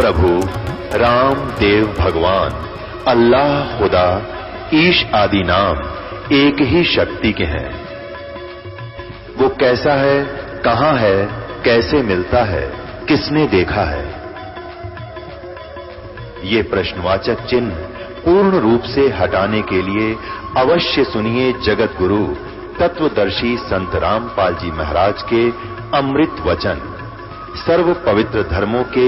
प्रभु राम देव भगवान अल्लाह खुदा ईश आदि नाम एक ही शक्ति के हैं। वो कैसा है, कहां है, कैसे मिलता है, किसने देखा है? ये प्रश्नवाचक चिन्ह पूर्ण रूप से हटाने के लिए अवश्य सुनिए जगत गुरु तत्वदर्शी संत रामपाल जी महाराज के अमृत वचन, सर्व पवित्र धर्मों के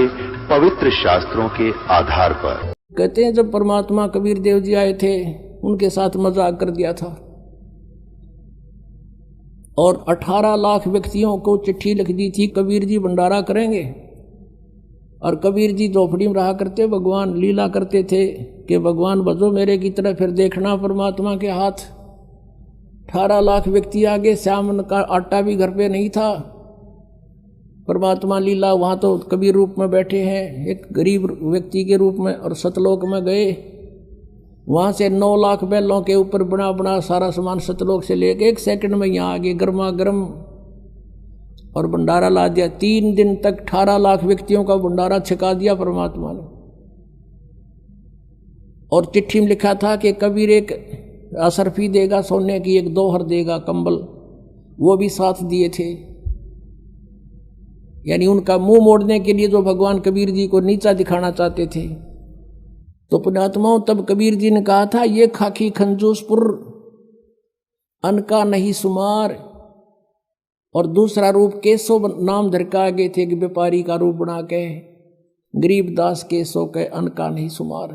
पवित्र शास्त्रों के आधार पर। कहते हैं जब परमात्मा कबीर देव जी आए थे, उनके साथ मजाक कर दिया था और 18 लाख व्यक्तियों को चिट्ठी लिख दी थी, कबीर जी भंडारा करेंगे। और कबीर जी झोपड़ी में रहा करते, भगवान लीला करते थे कि भगवान बजो मेरे की तरफ, फिर देखना परमात्मा के हाथ। 18 लाख व्यक्ति आगे, श्याम का आटा भी घर पे नहीं था। परमात्मा लीला, वहाँ तो कबीर रूप में बैठे हैं एक गरीब व्यक्ति के रूप में, और सतलोक में गए। वहाँ से 9 लाख बैलों के ऊपर बना बना सारा सामान सतलोक से लेके 1 सेकंड में यहाँ आगे गर्मा गर्म और भंडारा ला दिया। 3 दिन तक 18 लाख व्यक्तियों का भंडारा छिका दिया परमात्मा ने। और चिट्ठी में लिखा था कि कबीर एक असरफी देगा सोने की, एक दोहर देगा कंबल, वो भी साथ दिए थे। यानी उनका मुंह मोड़ने के लिए जो भगवान कबीर जी को नीचा दिखाना चाहते थे। तो पुण्यात्माओं, तब कबीर जी ने कहा था, ये खाकी खंजूसपुर अनका नहीं सुमार। और दूसरा रूप केसो नाम धरका आगे थे कि व्यापारी का रूप बना के गरीब दास केसो के अनका नहीं सुमार।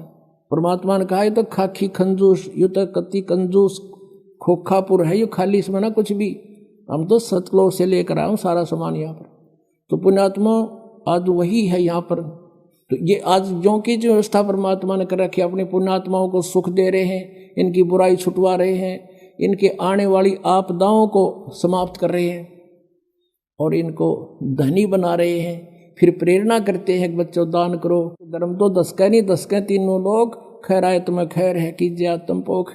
परमात्मा ने कहा ये तो खाकी खंजूस, यू तो कति कंजूस खोखापुर है, यू खाली इसमें ना कुछ भी, हम तो सतलोक से लेकर आए सारा सामान यहाँ पर। तो पुण्यात्मा आज वही है यहाँ पर। तो ये आज जो की जो व्यवस्था परमात्मा ने कर रखी है, अपने पुण्यात्माओं को सुख दे रहे हैं, इनकी बुराई छुटवा रहे हैं, इनके आने वाली आपदाओं को समाप्त कर रहे हैं और इनको धनी बना रहे हैं। फिर प्रेरणा करते हैं कि बच्चों दान करो, धर्म तो 10 का नहीं 10 के तीनों लोग, खैर आए तुम्हें खैर है कीजिए आत्म पोख।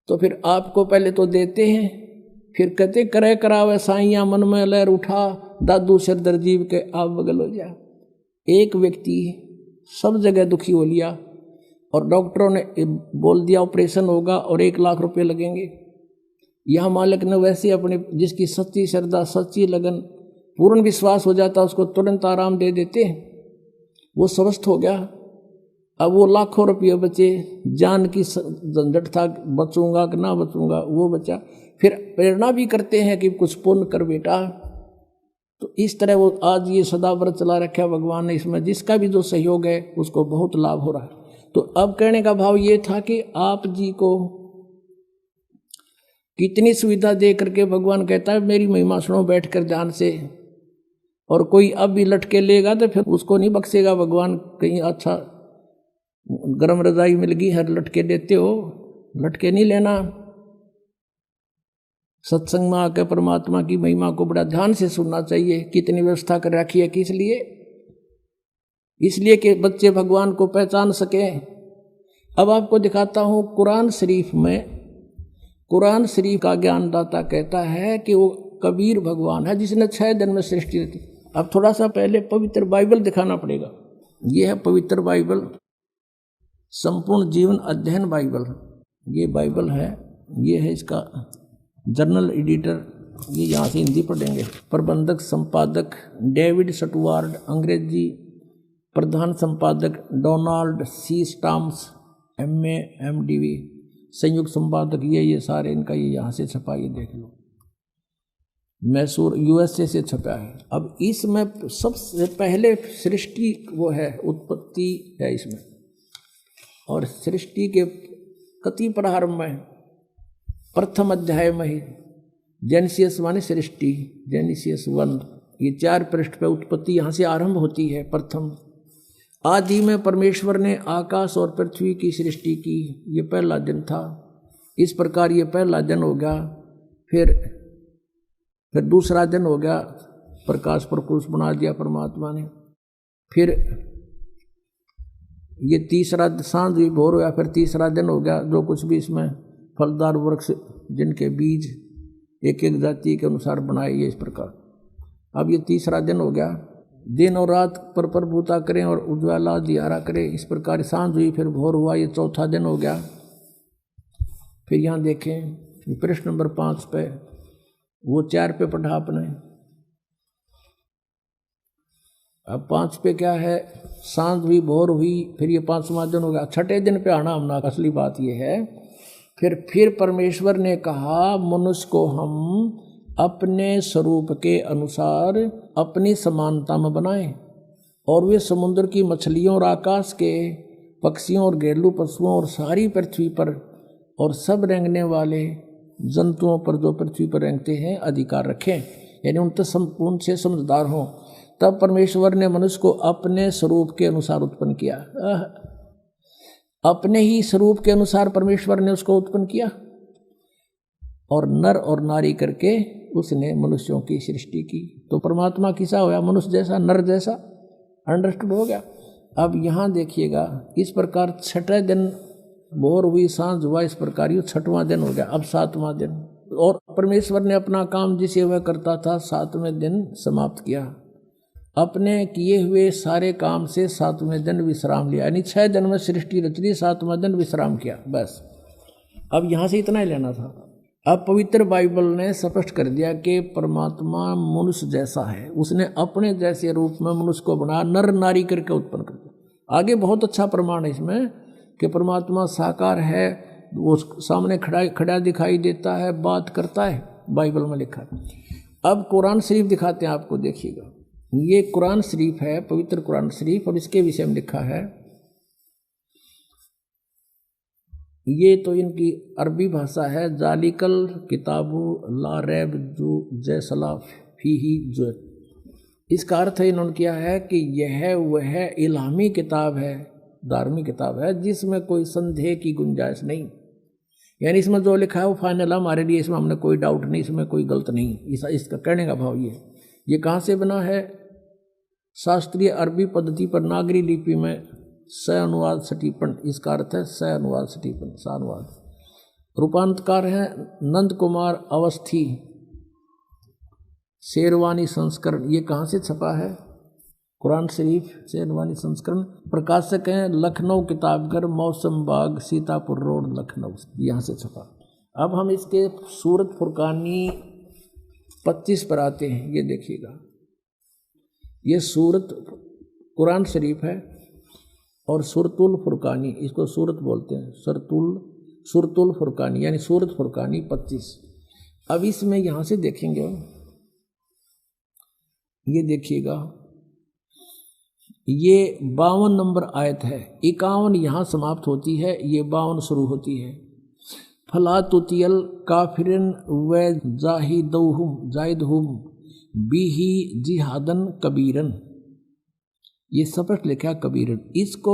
तो फिर आपको पहले तो देते हैं, फिर कहते करे करावे साइया मन में लहर उठा, दादू सिर दर्जीव के आप बगल हो जा। एक व्यक्ति सब जगह दुखी हो लिया और डॉक्टरों ने बोल दिया ऑपरेशन होगा और 1 लाख रुपए लगेंगे। यह मालिक ने वैसे अपने जिसकी सच्ची श्रद्धा, सच्ची लगन, पूर्ण विश्वास हो जाता, उसको तुरंत आराम दे देते हैं। वो स्वस्थ हो गया। अब वो लाखों रुपये बचे, जान की झंझट था, बचूंगा कि ना बचूंगा, वो बचा। फिर प्रेरणा भी करते हैं कि कुछ पुण्य कर बेटा। तो इस तरह वो आज ये सदा व्रत चला रखा भगवान ने, इसमें जिसका भी जो सहयोग है उसको बहुत लाभ हो रहा है। तो अब कहने का भाव ये था कि आप जी को कितनी सुविधा दे करके भगवान कहता है मेरी महिमा सुनो बैठ कर ध्यान से। और कोई अब भी लटके लेगा तो फिर उसको नहीं बख्शेगा भगवान। कहीं अच्छा गर्म रजाई मिल गई है, लटके देते हो, लटके नहीं लेना। सत्संग में आकर परमात्मा की महिमा को बड़ा ध्यान से सुनना चाहिए। कितनी व्यवस्था कर रखी है, किस लिए? इसलिए कि बच्चे भगवान को पहचान सकें। अब आपको दिखाता हूँ कुरान शरीफ में, कुरान शरीफ का ज्ञानदाता कहता है कि वो कबीर भगवान है जिसने 6 दिन में सृष्टि रची। अब थोड़ा सा पहले पवित्र बाइबल दिखाना पड़ेगा। ये है पवित्र बाइबल, संपूर्ण जीवन अध्ययन बाइबल। ये बाइबल है, ये है इसका जर्नल एडिटर, ये यहाँ से हिंदी पढ़ेंगे। प्रबंधक संपादक डेविड स्टुअर्ट, अंग्रेजी प्रधान संपादक डोनाल्ड सी स्टाम्स MA MDV, संयुक्त संपादक ये सारे इनका ये यहाँ से छपा, ये देख लो, मैसूर USA से छपा है। अब इसमें सबसे पहले सृष्टि वो है, उत्पत्ति है इसमें, और सृष्टि के कति प्रारंभ में प्रथम अध्याय में ही जेनेसिस माने सृष्टि, जेनेसिस 1, ये 4 पृष्ठ पे उत्पत्ति यहाँ से आरंभ होती है। प्रथम आदि में परमेश्वर ने आकाश और पृथ्वी की सृष्टि की, ये पहला दिन था। इस प्रकार ये पहला दिन हो गया। फिर दूसरा दिन हो गया, प्रकाश प्रकुश बना दिया परमात्मा ने। फिर ये तीसरा सांझ भी भोर हो गया, फिर तीसरा दिन हो गया। जो कुछ भी इसमें फलदार वृक्ष जिनके बीज एक एक जाति के अनुसार बनाए, ये इस प्रकार। अब ये तीसरा दिन हो गया। दिन और रात पर प्रभुता करें और उज्ज्वला दियारा करें। इस प्रकार सांझ हुई, फिर भोर हुआ, ये चौथा दिन हो गया। फिर यहाँ देखें प्रश्न नंबर 5 पे, वो 4 पे पढ़ा आपने, अब 5 पे क्या है, सांझ हुई भोर हुई, फिर ये 5वां दिन हो गया। छठे दिन पे आना हमने, असली बात ये है। फिर परमेश्वर ने कहा मनुष्य को हम अपने स्वरूप के अनुसार अपनी समानता में बनाएं, और वे समुद्र की मछलियों और आकाश के पक्षियों और घरेलू पशुओं और सारी पृथ्वी पर और सब रेंगने वाले जंतुओं पर जो पृथ्वी पर रेंगते हैं अधिकार रखें, यानी उनसे समझदार हों। तब परमेश्वर ने मनुष्य को अपने स्वरूप के अनुसार उत्पन्न किया। अपने ही स्वरूप के अनुसार परमेश्वर ने उसको उत्पन्न किया, और नर और नारी करके उसने मनुष्यों की सृष्टि की। तो परमात्मा किसा होया, मनुष्य जैसा, नर जैसा। अंडरस्टूड हो गया। अब यहाँ देखिएगा, इस प्रकार छठे दिन भोर हुई, सांझ हुआ, इस प्रकार ये 6वां दिन हो गया। अब 7वां दिन, और परमेश्वर ने अपना काम जिसे वह करता था 7वें दिन समाप्त किया। अपने किए हुए सारे काम से 7वें दिन विश्राम लिया, यानी 6 दिन में सृष्टि रच दी, 7वां दिन विश्राम किया, बस। अब यहाँ से इतना ही लेना था। अब पवित्र बाइबल ने स्पष्ट कर दिया कि परमात्मा मनुष्य जैसा है, उसने अपने जैसे रूप में मनुष्य को बनाया, नर नारी करके उत्पन्न कर दिया। आगे बहुत अच्छा प्रमाण है इसमें कि परमात्मा साकार है, वो सामने खड़ा दिखाई देता है, बात करता है, बाइबल में लिखा है। अब कुरान शरीफ दिखाते हैं आपको, देखिएगा। ये कुरान शरीफ है, पवित्र कुरान शरीफ, और इसके विषय में लिखा है। ये तो इनकी अरबी भाषा है। जालिकल किताबु ला रैब जू जैसला फीही जो, इसका अर्थ है इन्होंने किया है कि यह वह इल्हामी किताब है, धार्मिक किताब है, जिसमें कोई संदेह की गुंजाइश नहीं, यानी इसमें जो लिखा है वो फाइनल है हमारे लिए, इसमें हमने कोई डाउट नहीं, इसमें कोई गलत नहीं। इसका कहने का भाव ये कहाँ से बना है, शास्त्रीय अरबी पद्धति पर नागरी लिपि में स अनुवाद सटीपन, इसका अर्थ है स अनुवाद सटीपन, स अनुवाद। रूपांतकार है नंद कुमार अवस्थी, शेरवानी संस्करण। ये कहाँ से छपा है, कुरान शरीफ शेरवानी संस्करण। प्रकाशक हैं लखनऊ किताबघर, मौसम बाग, सीतापुर रोड, लखनऊ, यहाँ से छपा। अब हम इसके सूरत फुरकानी 25 पर आते हैं। ये देखिएगा, ये सूरत कुरान शरीफ है, और सुरतुल फुरकानी, इसको सूरत बोलते हैं, सुरतुल फुरकानी, यानी सूरत फुरकानी 25। अब इसमें यहाँ से देखेंगे, ये देखिएगा, ये 52 नंबर आयत है, 51 यहाँ समाप्त होती है, ये 52 शुरू होती है। फला तुतियल काफिरन व जाहिदहुम बिही जिहादन कबीरन, ये स्पष्ट लिखा कबीरन। इसको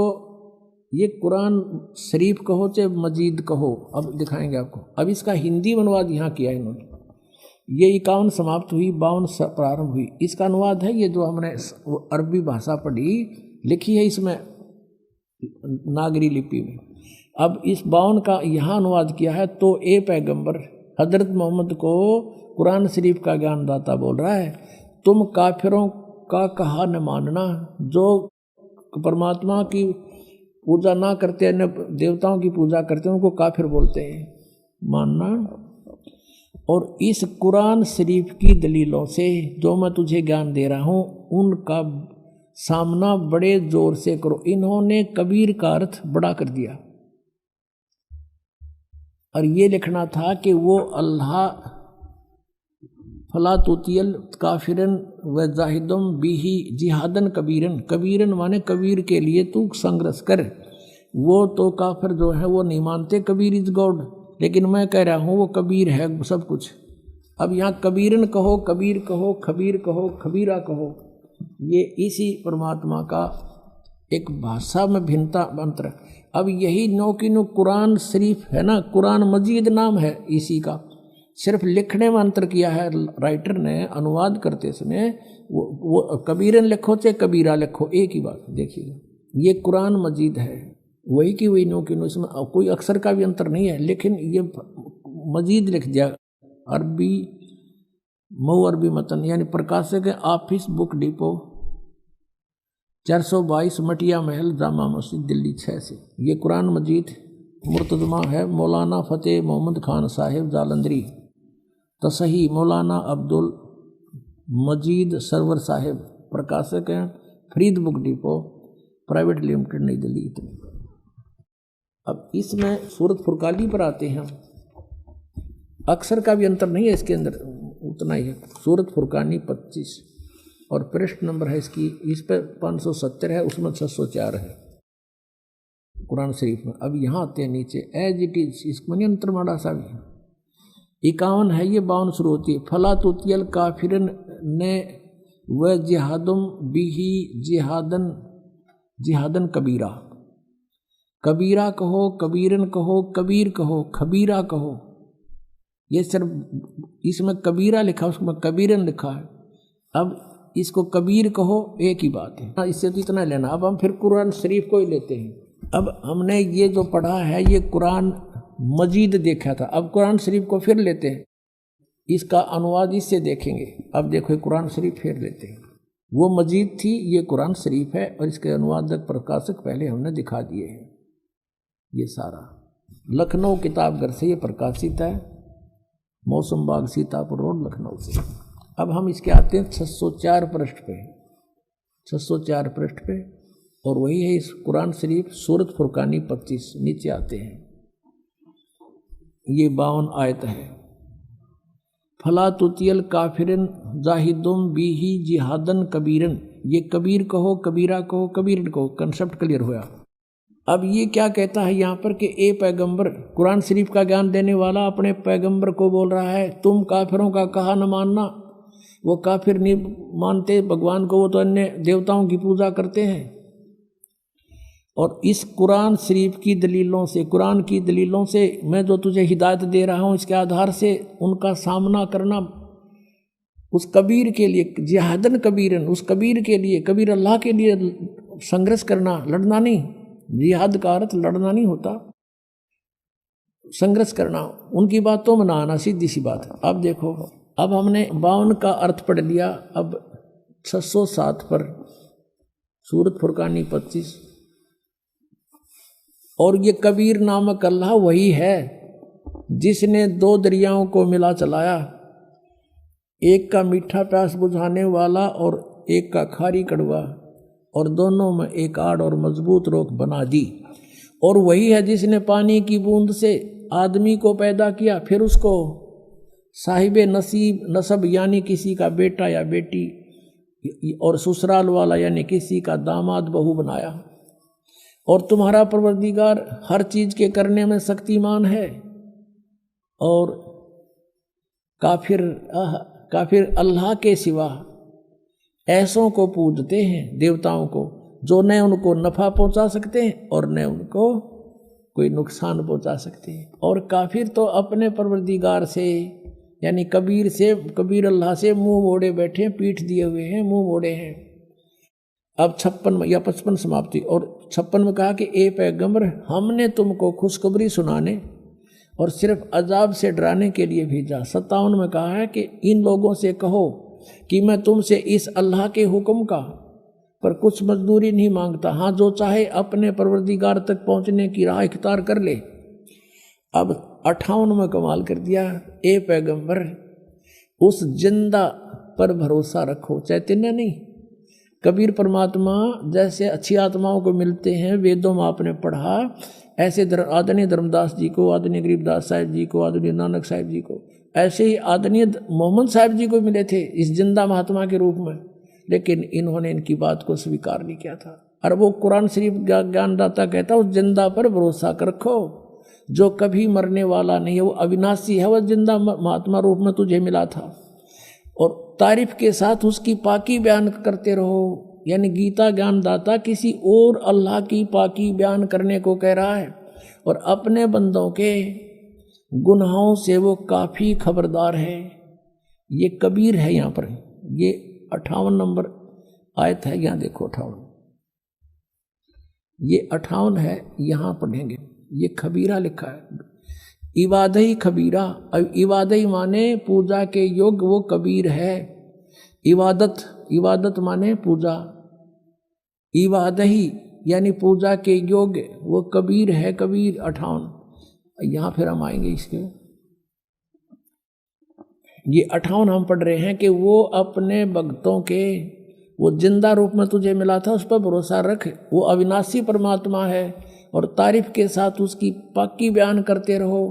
ये कुरान शरीफ कहो चाहे मजीद कहो, अब दिखाएंगे आपको। अब इसका हिंदी अनुवाद यहाँ किया है इन्होंने। ये 51 समाप्त हुई, 52 प्रारंभ हुई। इसका अनुवाद है ये जो हमने अरबी भाषा पढ़ी, लिखी है इसमें नागरी लिपि में। अब इस 52 का यहाँ अनुवाद किया है। तो ए पैगंबर हजरत मोहम्मद को कुरान शरीफ का ज्ञानदाता बोल रहा है, तुम काफिरों का कहा न मानना, जो परमात्मा की पूजा ना करते, अन्य देवताओं की पूजा करते हैं, उनको काफिर बोलते हैं, मानना। और इस कुरान शरीफ की दलीलों से जो मैं तुझे ज्ञान दे रहा हूँ, उनका सामना बड़े जोर से करो। इन्होंने कबीर का अर्थ बड़ा कर दिया, और ये लिखना था कि वो अल्लाह फला तुतियल काफिरन व जाहिदम बिही जिहादन कबीरन, कबीरन माने कबीर के लिए तू संघर्ष कर। वो तो काफिर जो है वो नहीं मानते कबीर इज गॉड, लेकिन मैं कह रहा हूँ वो कबीर है सब कुछ। अब यहाँ कबीरन कहो, कबीर कहो, खबीर कहो, खबीरा कहो, ये इसी परमात्मा का एक भाषा में भिन्नता मंत्र। अब यही नो की नो कुरान शरीफ है ना, कुरान मजीद नाम है इसी का, सिर्फ लिखने में अंतर किया है राइटर ने। अनुवाद करते समय वो कबीरन लिखो चाहे कबीरा लिखो, एक ही बात। देखिए ये कुरान मजीद है, वही की वही नो की नो, इसमें कोई अक्षर का भी अंतर नहीं है, लेकिन ये मजीद लिख दिया। अरबी मऊ अरबी मतन, यानी प्रकाशक है ऑफिस बुक डिपो 422 मटिया महल जामा मस्जिद दिल्ली 6 से। ये कुरान मजीद मुर्तजमा है मौलाना फ़तेह मोहम्मद खान साहिब जालंधरी, तसही मौलाना अब्दुल मजीद सरवर साहिब, प्रकाशक हैं Farid book depot private limited, नई दिल्ली। इतने अब इसमें सूरत फुरकानी पर आते हैं, अक्षर का भी अंतर नहीं है इसके अंदर, उतना ही है। सूरत फुरकानी 25 और पृष्ठ नंबर है इसकी, इस पर 570 है, उसमें 604 है कुरान शरीफ में। अब यहाँ आते हैं नीचे, एज इट इज, इसमें अंतर माड़ा सा भी 51 है, ये 52 शुरू होती है। फला तुतियल काफिरन ने व जिहादुम बिही जिहादन जिहादन कबीरा, कबीरा कहो, कबीरन कहो, कबीर कहो, खबीरा कहो। ये सिर्फ इसमें कबीरा लिखा, उसमें कबीरन लिखा है। अब इसको कबीर कहो, एक ही बात है, इससे तो इतना लेना। अब हम फिर कुरान शरीफ को ही लेते हैं। अब हमने ये जो पढ़ा है ये कुरान मजीद देखा था, अब कुरान शरीफ को फिर लेते हैं, इसका अनुवाद इससे देखेंगे। अब देखो कुरान शरीफ फिर लेते हैं, वो मजीद थी, ये कुरान शरीफ है और इसके अनुवादक प्रकाशक पहले हमने दिखा दिए हैं। ये सारा लखनऊ किताब घर से ये प्रकाशित है, मौसम बाग सीतापुर रोड लखनऊ से। अब हम इसके आते हैं 604 पृष्ठ पे, 604 पृष्ठ पे, और वही है इस कुरान शरीफ सूरत फुरकानी 25। नीचे आते हैं, ये 52 आयत है। फला तुतियल काफिरन जाहिदुम बिही जिहादन कबीरन, ये कबीर कहो, कबीरा कहो, कबीरन कहो, कंसेप्ट क्लियर हुआ। अब ये क्या कहता है यहाँ पर कि ए पैगंबर, कुरान शरीफ का ज्ञान देने वाला अपने पैगंबर को बोल रहा है, तुम काफिरों का कहा न मानना। वो काफिर नहीं मानते भगवान को, वो तो अन्य देवताओं की पूजा करते हैं। और इस कुरान शरीफ की दलीलों से, कुरान की दलीलों से मैं जो तुझे हिदायत दे रहा हूँ, इसके आधार से उनका सामना करना उस कबीर के लिए, जिहादन कबीरन, उस कबीर के लिए, कबीर अल्लाह के लिए संघर्ष करना, लड़ना नहीं। जिहाद का अर्थ लड़ना नहीं होता, संघर्ष करना, उनकी बातों में ना आना, सीधी सी बात है। अब देखो, अब हमने 52 का अर्थ पढ़ लिया, अब 607 पर सूरत फुरकानी 25। और ये कबीर नामक अल्लाह वही है जिसने 2 दरियाओं को मिला चलाया, एक का मीठा प्यास बुझाने वाला और एक का खारी कड़वा, और दोनों में एक आड़ और मजबूत रोक बना दी। और वही है जिसने पानी की बूंद से आदमी को पैदा किया, फिर उसको साहिबे नसीब नसब यानी किसी का बेटा या बेटी, और ससुराल वाला यानी किसी का दामाद बहू बनाया। और तुम्हारा परवरदिगार हर चीज के करने में शक्तिमान है। और काफिर अल्लाह के सिवा ऐसों को पूजते हैं, देवताओं को, जो न उनको नफा पहुंचा सकते हैं और न उनको कोई नुकसान पहुंचा सकते हैं। और काफिर तो अपने परवरदिगार से यानी कबीर से, कबीर अल्लाह से मुंह मोड़े बैठे हैं, पीठ दिए हुए हैं, मुंह मोड़े हैं। अब 56 या 55 समाप्ति। और 56 में कहा कि ए पैगंबर, हमने तुमको खुशखबरी सुनाने और सिर्फ अजाब से डराने के लिए भेजा। 57 में कहा है कि इन लोगों से कहो कि मैं तुमसे इस अल्लाह के हुक्म का पर कुछ मजदूरी नहीं मांगता, हाँ जो चाहे अपने परवरदिगार तक पहुंचने की राह इख्तियार कर ले। अब 58 में कमाल कर दिया, ए पैगंबर उस जिंदा पर भरोसा रखो, चैतन्य नहीं। कबीर परमात्मा जैसे अच्छी आत्माओं को मिलते हैं, वेदों में आपने पढ़ा, ऐसे आदरणीय धर्मदास जी को, आदरणीय गरीबदास साहिब जी को, आदरणीय नानक साहिब जी को, ऐसे ही आदरणीय मोहम्मद साहिब जी को मिले थे इस जिंदा महात्मा के रूप में। लेकिन इन्होंने इनकी बात को स्वीकार नहीं किया था। और वो कुरान शरीफ ज्ञानदाता कहता उस जिंदा पर भरोसा रखो जो कभी मरने वाला नहीं है, वो अविनाशी है, वह जिंदा महात्मा रूप में तुझे मिला था। और तारीफ के साथ उसकी पाकी बयान करते रहो, यानी गीता ज्ञानदाता किसी और अल्लाह की पाकी बयान करने को कह रहा है। और अपने बंदों के गुनाहों से वो काफ़ी खबरदार है। ये कबीर है यहाँ पर, ये 58 नंबर आयत है, यहाँ देखो 58, ये 58 है, यहाँ पढ़ेंगे। ये खबीरा लिखा है, इबादही खबीरा। अब इबादही माने पूजा के योग्य, वो कबीर है। इबादत माने पूजा, इबादही यानी पूजा के योग्य वो कबीर है। कबीर 58 यहां फिर हम आएंगे इसके। ये 58 हम पढ़ रहे हैं कि वो अपने भक्तों के वो जिंदा रूप में तुझे मिला था उस पर भरोसा रख। वो अविनाशी परमात्मा है और तारीफ के साथ उसकी पाकी बयान करते रहो।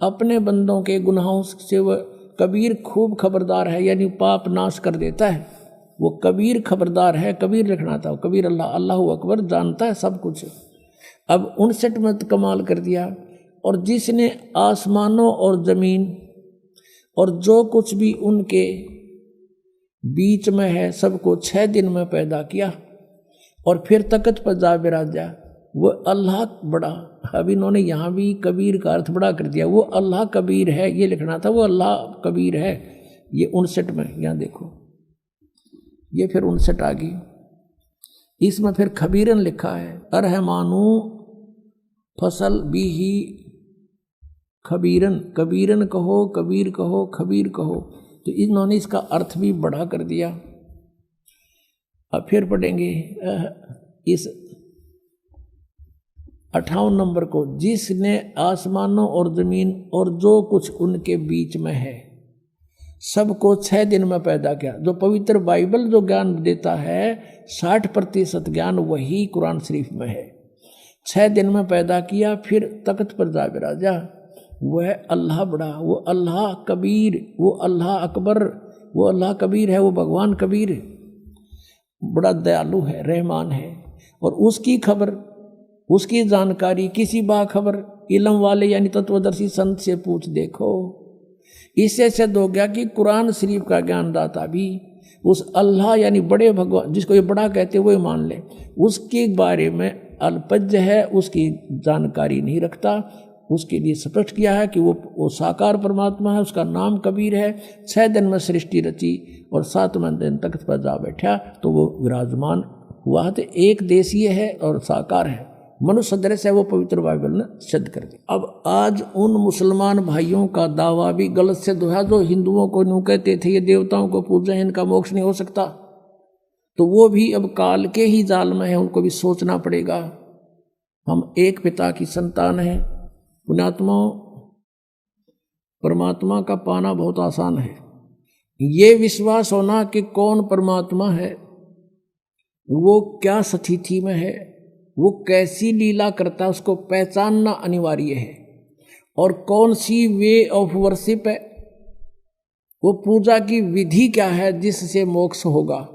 अपने बंदों के गुनाहों से वह कबीर खूब खबरदार है, यानी पाप नाश कर देता है। वो कबीर खबरदार है, कबीर लिखना था। कबीर अल्लाह अल्लाहु अकबर जानता है सब कुछ। अब 59 में कमाल कर दिया। और जिसने आसमानों और जमीन और जो कुछ भी उनके बीच में है सबको 6 दिन में पैदा किया और फिर तख्त पर जा बिराजा। वो अल्लाह बड़ा। अब इन्होंने यहाँ भी कबीर का अर्थ बड़ा कर दिया। वो अल्लाह कबीर है ये लिखना था, वो अल्लाह कबीर है। ये 59 में यहाँ देखो, ये फिर 59 आ गई। इसमें फिर खबीरन लिखा है। अरहमानू फसल भी ही खबीरन, कबीरन कहो, कबीर कहो, खबीर कहो। तो इन्होंने इसका अर्थ भी बढ़ा कर दिया। अब फिर पढ़ेंगे इस 58 नंबर को। जिसने आसमानों और जमीन और जो कुछ उनके बीच में है सबको 6 दिन में पैदा किया। जो पवित्र बाइबल जो ज्ञान देता है 60% ज्ञान वही कुरान शरीफ में है। 6 दिन में पैदा किया फिर तख्त पर जा बिराजा। वह अल्लाह बड़ा, वो अल्लाह कबीर, वो अल्लाह अकबर, वो अल्लाह कबीर है। वो भगवान कबीर बड़ा दयालु है, रहमान है। और उसकी खबर, उसकी जानकारी किसी बाखबर इल्म वाले यानी तत्वदर्शी संत से पूछ देखो। इससे सिद्ध हो गया कि कुरान शरीफ का ज्ञानदाता भी उस अल्लाह यानी बड़े भगवान जिसको ये बड़ा कहते वो मान ले, उसके बारे में अल्पज्ञ है, उसकी जानकारी नहीं रखता। उसके लिए स्पष्ट किया है कि वो साकार परमात्मा है, उसका नाम कबीर है। 6 दिन में सृष्टि रची और 7वें दिन तख्त पर जा बैठा तो वो विराजमान हुआ। तो एक देशीय है और साकार है, मनुष्य सदृश है। वो पवित्र बाइबल ने सिद्ध कर दिया। अब आज उन मुसलमान भाइयों का दावा भी गलत सिद्ध हुआ जो हिंदुओं को यूँ कहते थे ये देवताओं को पूजा, इनका मोक्ष नहीं हो सकता। तो वो भी अब काल के ही जाल में है, उनको भी सोचना पड़ेगा। हम एक पिता की संतान हैं। पुण्यात्मा परमात्मा का पाना बहुत आसान है। ये विश्वास होना कि कौन परमात्मा है, वो क्या स्थिति में है, वो कैसी लीला करता है, उसको पहचानना अनिवार्य है। और कौन सी वे ऑफ वर्शिप है, वो पूजा की विधि क्या है जिससे मोक्ष होगा,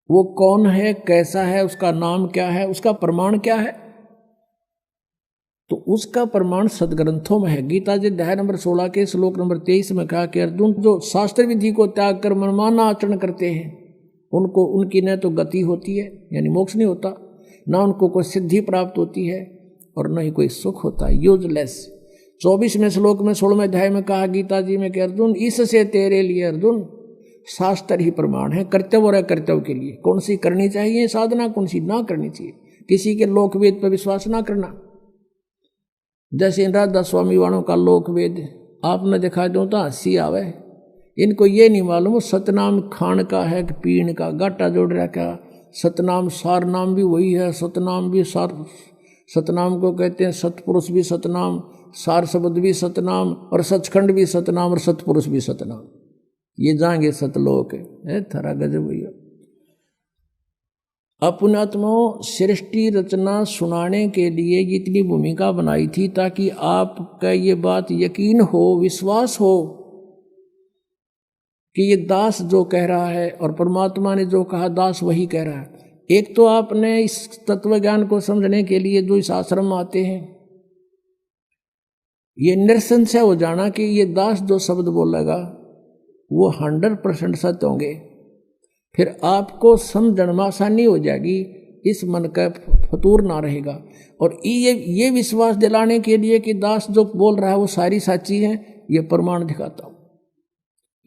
वो कौन है, कैसा है, उसका नाम क्या है, उसका प्रमाण क्या है। तो उसका प्रमाण सदग्रंथों में है। गीता जी अध्याय नंबर 16 के श्लोक नंबर 23 में कहा कि अर्जुन जो शास्त्र विधि को त्याग कर मनमाना आचरण करते हैं उनको उनकी न तो गति होती है यानी मोक्ष नहीं होता, ना उनको कोई सिद्धि प्राप्त होती है और न ही कोई सुख होता है, यूजलेस। 24वें श्लोक में 16वें अध्याय में कहा गीता जी में कि अर्जुन इससे तेरे लिए अर्जुन शास्त्र ही प्रमाण है कर्तव्य और अकर्तव्य के लिए। कौन सी करनी चाहिए साधना, कौन सी ना करनी चाहिए। किसी के लोकवेद पर विश्वास ना करना। जैसे इन राधा स्वामी वालों का लोकवेद आपने दिखा दो तो हंसी आवे। इनको ये नहीं मालूम सतनाम खान का है कि पीण का, गाटा जोड़ रखा। सतनाम सार नाम भी वही है, सतनाम भी सार, सतनाम को कहते हैं सतपुरुष भी सतनाम, सार शब्द भी सतनाम और सचखंड भी सतनाम और सतपुरुष भी सतनाम। ये जाएंगे सतलोक है। थरा गजब भैया। अपनात्माओं सृष्टि रचना सुनाने के लिए इतनी भूमिका बनाई थी ताकि आपका ये बात यकीन हो, विश्वास हो कि ये दास जो कह रहा है और परमात्मा ने जो कहा दास वही कह रहा है। एक तो आपने इस तत्व ज्ञान को समझने के लिए जो इस आश्रम में आते हैं ये निरसंशय हो जाना कि ये दास जो शब्द बोलेगा वो 100% सत्य होंगे। फिर आपको समझण में आसानी हो जाएगी, इस मन का फतूर ना रहेगा। और ये विश्वास दिलाने के लिए कि दास जो बोल रहा है वो सारी साची है, ये प्रमाण दिखाता हूँ।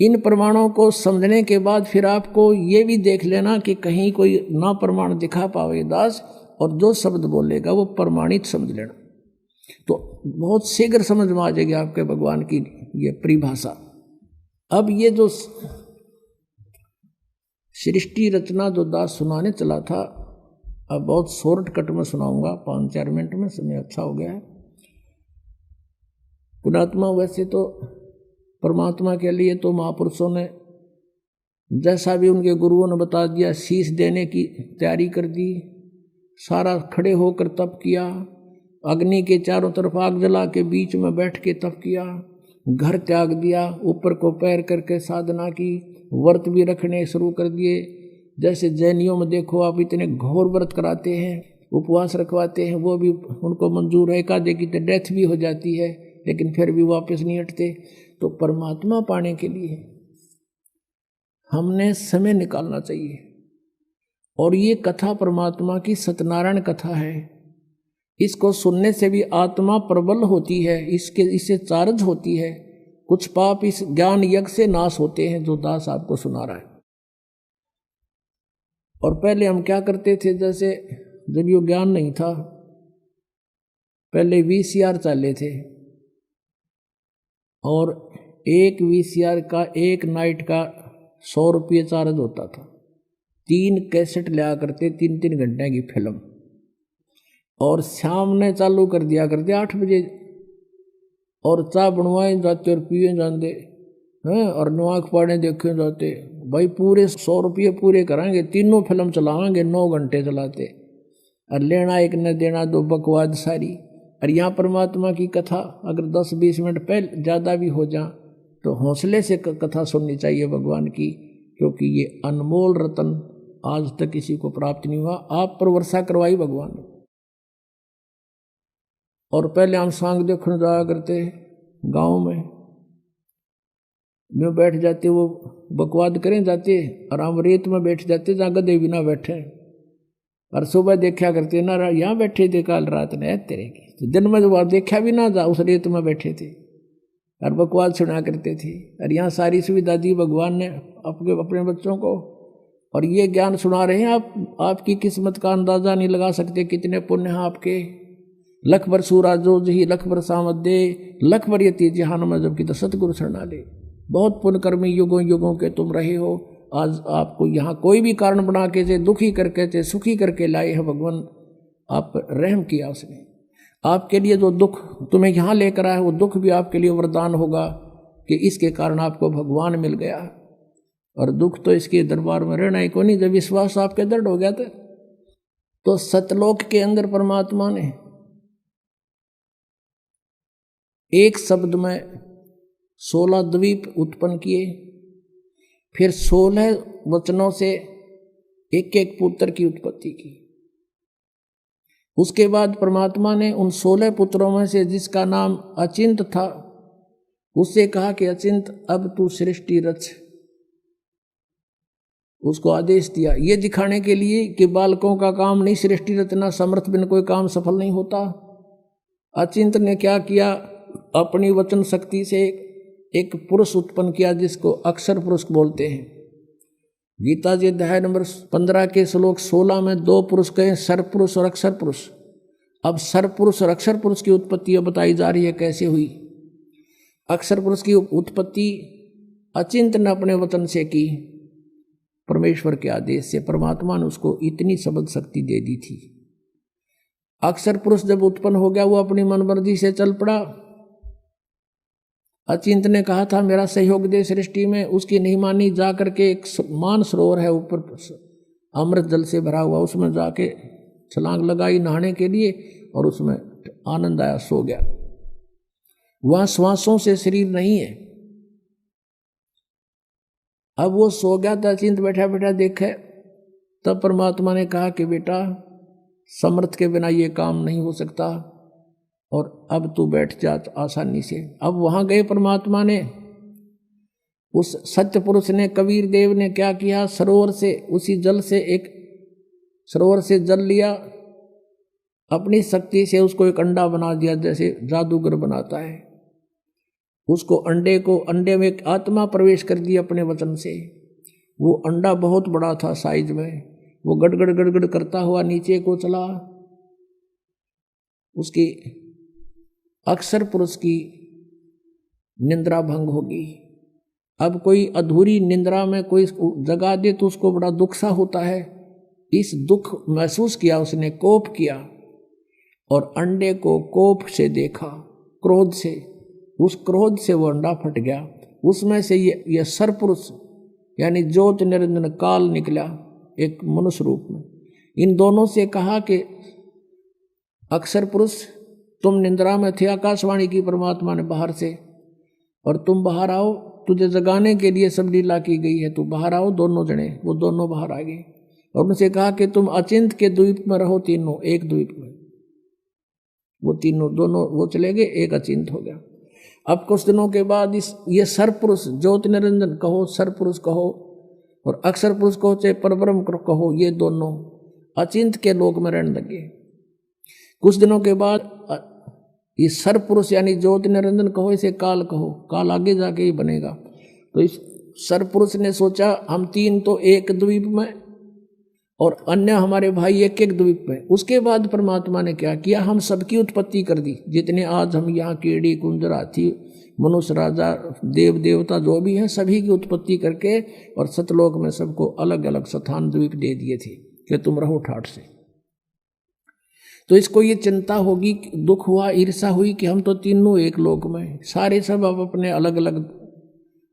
इन प्रमाणों को समझने के बाद फिर आपको ये भी देख लेना कि कहीं कोई ना प्रमाण दिखा पावे दास, और जो शब्द बोलेगा वो प्रमाणित समझ लेना। तो बहुत शीघ्र समझ में आ जाएगी आपके भगवान की ये परिभाषा। अब ये जो सृष्टि रचना जो दास सुनाने चला था, अब बहुत शॉर्टकट में सुनाऊंगा, 5-4 मिनट में, समय अच्छा हो गया है। पुण्यात्मा, वैसे तो परमात्मा के लिए तो महापुरुषों ने जैसा भी उनके गुरुओं ने बता दिया, शीश देने की तैयारी कर दी, सारा खड़े होकर तप किया, अग्नि के चारों तरफ आग जला के बीच में बैठ के तप किया, घर त्याग दिया, ऊपर को पैर करके साधना की, व्रत भी रखने शुरू कर दिए। जैसे जैनियों में देखो आप, इतने घोर व्रत कराते हैं, उपवास रखवाते हैं, वो भी उनको मंजूर है, एकादे की तो डेथ भी हो जाती है, लेकिन फिर भी वापस नहीं हटते। तो परमात्मा पाने के लिए हमने समय निकालना चाहिए। और ये कथा परमात्मा की सत्यनारायण कथा है, इसको सुनने से भी आत्मा प्रबल होती है, इससे चार्ज होती है, कुछ पाप इस ज्ञान यज्ञ से नाश होते हैं जो दास आपको सुना रहा है। और पहले हम क्या करते थे, जैसे जब ये ज्ञान नहीं था, पहले VCR चाले थे, और एक VCR का एक नाइट का 100 रुपये चार्ज होता था। 3 कैसेट लिया करते, 3-3 घंटे की फिल्म, और शाम ने चालू कर दिया करते 8 बजे, और चाय बनवाए जाते और पिए जाते हैं, और नवाक पाड़े देखे जाते। भाई पूरे 100 रुपये पूरे कराएंगे, तीनों फिल्म चलाएंगे, 9 घंटे चलाते, और लेना एक न देना दो, बकवाद सारी। और यहाँ परमात्मा की कथा अगर 10-20 मिनट पहले ज़्यादा भी हो जाए तो हौसले से कथा सुननी चाहिए भगवान की, क्योंकि ये अनमोल रतन आज तक किसी को प्राप्त नहीं हुआ। आप पर वर्षा करवाई भगवान ने। और पहले हम सांग देखने जाया करते गांव में बैठ जाते, वो बकवाद करें जाते, और हम रेत में बैठ जाते जहाँ गधे भी ना बैठे, और सुबह देखा करते ना, यहाँ बैठे थे कल रात ने तेरे की, तो दिन में जब देखा भी ना जा, उस रेत में बैठे थे और बकवाद सुना करते थे। और यहाँ सारी सुविधा दी भगवान ने अपने बच्चों को, और ये ज्ञान सुना रहे हैं आप। आपकी किस्मत का अंदाजा नहीं लगा सकते, कितने पुण्य हैं आपके। लख भर सूरा जो ही लख भर सामत दे, लख भर यती जहान में जबकि तो सतगुरु शरणा ले। बहुत पुण्यकर्मी युगों युगों के तुम रहे हो। आज आपको यहाँ कोई भी कारण बना के चे दुखी करके चे सुखी करके लाए हैं भगवान, आप रहम किया उसने। आपके लिए जो दुख तुम्हें यहाँ लेकर आया, वो दुख भी आपके लिए वरदान होगा कि इसके कारण आपको भगवान मिल गया। और दुख तो इसके दरबार में रहना ही को नहीं। जब विश्वास आपके दृढ़ हो गया था, तो सतलोक के अंदर परमात्मा ने एक शब्द में 16 द्वीप उत्पन्न किए, फिर 16 वचनों से एक एक पुत्र की उत्पत्ति की। उसके बाद परमात्मा ने उन 16 पुत्रों में से जिसका नाम अचिंत था, उससे कहा कि अचिंत अब तू सृष्टि रच। उसको आदेश दिया, ये दिखाने के लिए कि बालकों का काम नहीं सृष्टि रचना, समर्थ बिन कोई काम सफल नहीं होता। अचिंत ने क्या किया, अपनी वचन शक्ति से एक पुरुष उत्पन्न किया जिसको अक्षर पुरुष बोलते हैं। गीता जी अध्याय नंबर 15 के श्लोक 16 में 2 पुरुष कहे, सरपुरुष और अक्षर पुरुष। अब सरपुरुष और अक्षर पुरुष की उत्पत्ति बताई जा रही है कैसे हुई। अक्षर पुरुष की उत्पत्ति अचिंत ने अपने वचन से की, परमेश्वर के आदेश से। परमात्मा ने उसको इतनी शब्द शक्ति दे दी थी। अक्षर पुरुष जब उत्पन्न हो गया, वो अपनी मनमर्जी से चल पड़ा। अचिंत ने कहा था मेरा सहयोग दे सृष्टि में, उसकी नहीं मानी। जा करके एक मान सरोवर है ऊपर अमृत जल से भरा हुआ, उसमें जाके छलांग लगाई नहाने के लिए, और उसमें आनंद आया, सो गया। वहां श्वासों से शरीर नहीं है। अब वो सो गया था, अचिंत बैठा बैठा देखे, तब परमात्मा ने कहा कि बेटा समर्थ के बिना ये काम नहीं हो सकता, और अब तू बैठ जा आसानी से। अब वहां गए परमात्मा ने, उस सत्य पुरुष ने, कबीर देव ने क्या किया, सरोवर से उसी जल से एक सरोवर से जल लिया, अपनी शक्ति से उसको एक अंडा बना दिया, जैसे जादूगर बनाता है। उसको अंडे में एक आत्मा प्रवेश कर दी अपने वचन से। वो अंडा बहुत बड़ा था साइज में, वो गड़गड़ गड़गड़ करता हुआ नीचे को चला। उसकी अक्षर पुरुष की निंद्रा भंग होगी, अब कोई अधूरी निंद्रा में कोई जगा दे तो उसको बड़ा दुख सा होता है। इस दुख महसूस किया उसने, कोप किया और अंडे को कोप से देखा, क्रोध से। उस क्रोध से वो अंडा फट गया। उसमें से ये सरपुरुष यानी ज्योत निरंजन काल निकला एक मनुष्य रूप में। इन दोनों से कहा कि अक्षर पुरुष तुम निंद्रा में थे, आकाशवाणी की परमात्मा ने बाहर से, और तुम बाहर आओ, तुझे जगाने के लिए सब लीला की गई है, तू बाहर आओ। दोनों जने वो दोनों बाहर आ गए और उनसे कहा कि तुम अचिंत के द्वीप में रहो, तीनों एक द्वीप में। वो तीनों दोनों वो चले गए, एक अचिंत हो गया। अब कुछ दिनों के बाद ये सरपुरुष ज्योति निरंजन कहो, सरपुरुष कहो और अक्षर पुरुष कहो, चाहे परब्रह्म कहो, ये दोनों अचिंत के लोक में रहने लगे। कुछ दिनों के बाद ये सरपुरुष यानी ज्योति निरंजन कहो, इसे काल कहो, काल आगे जाके ही बनेगा। तो इस सरपुरुष ने सोचा हम तीन तो एक द्वीप में और अन्य हमारे भाई एक एक द्वीप में। उसके बाद परमात्मा ने क्या किया, हम सबकी उत्पत्ति कर दी। जितने आज हम यहाँ कीड़ी कुंजर हाथी मनुष्य राजा देव देवता जो भी हैं सभी की उत्पत्ति करके और सतलोक में सबको अलग अलग स्थान द्वीप दे दिए थे कि तुम रहो ठाठ से। तो इसको ये चिंता होगी, दुख हुआ, ईर्षा हुई कि हम तो तीनों एक लोक में, सारे सब अब अपने अलग अलग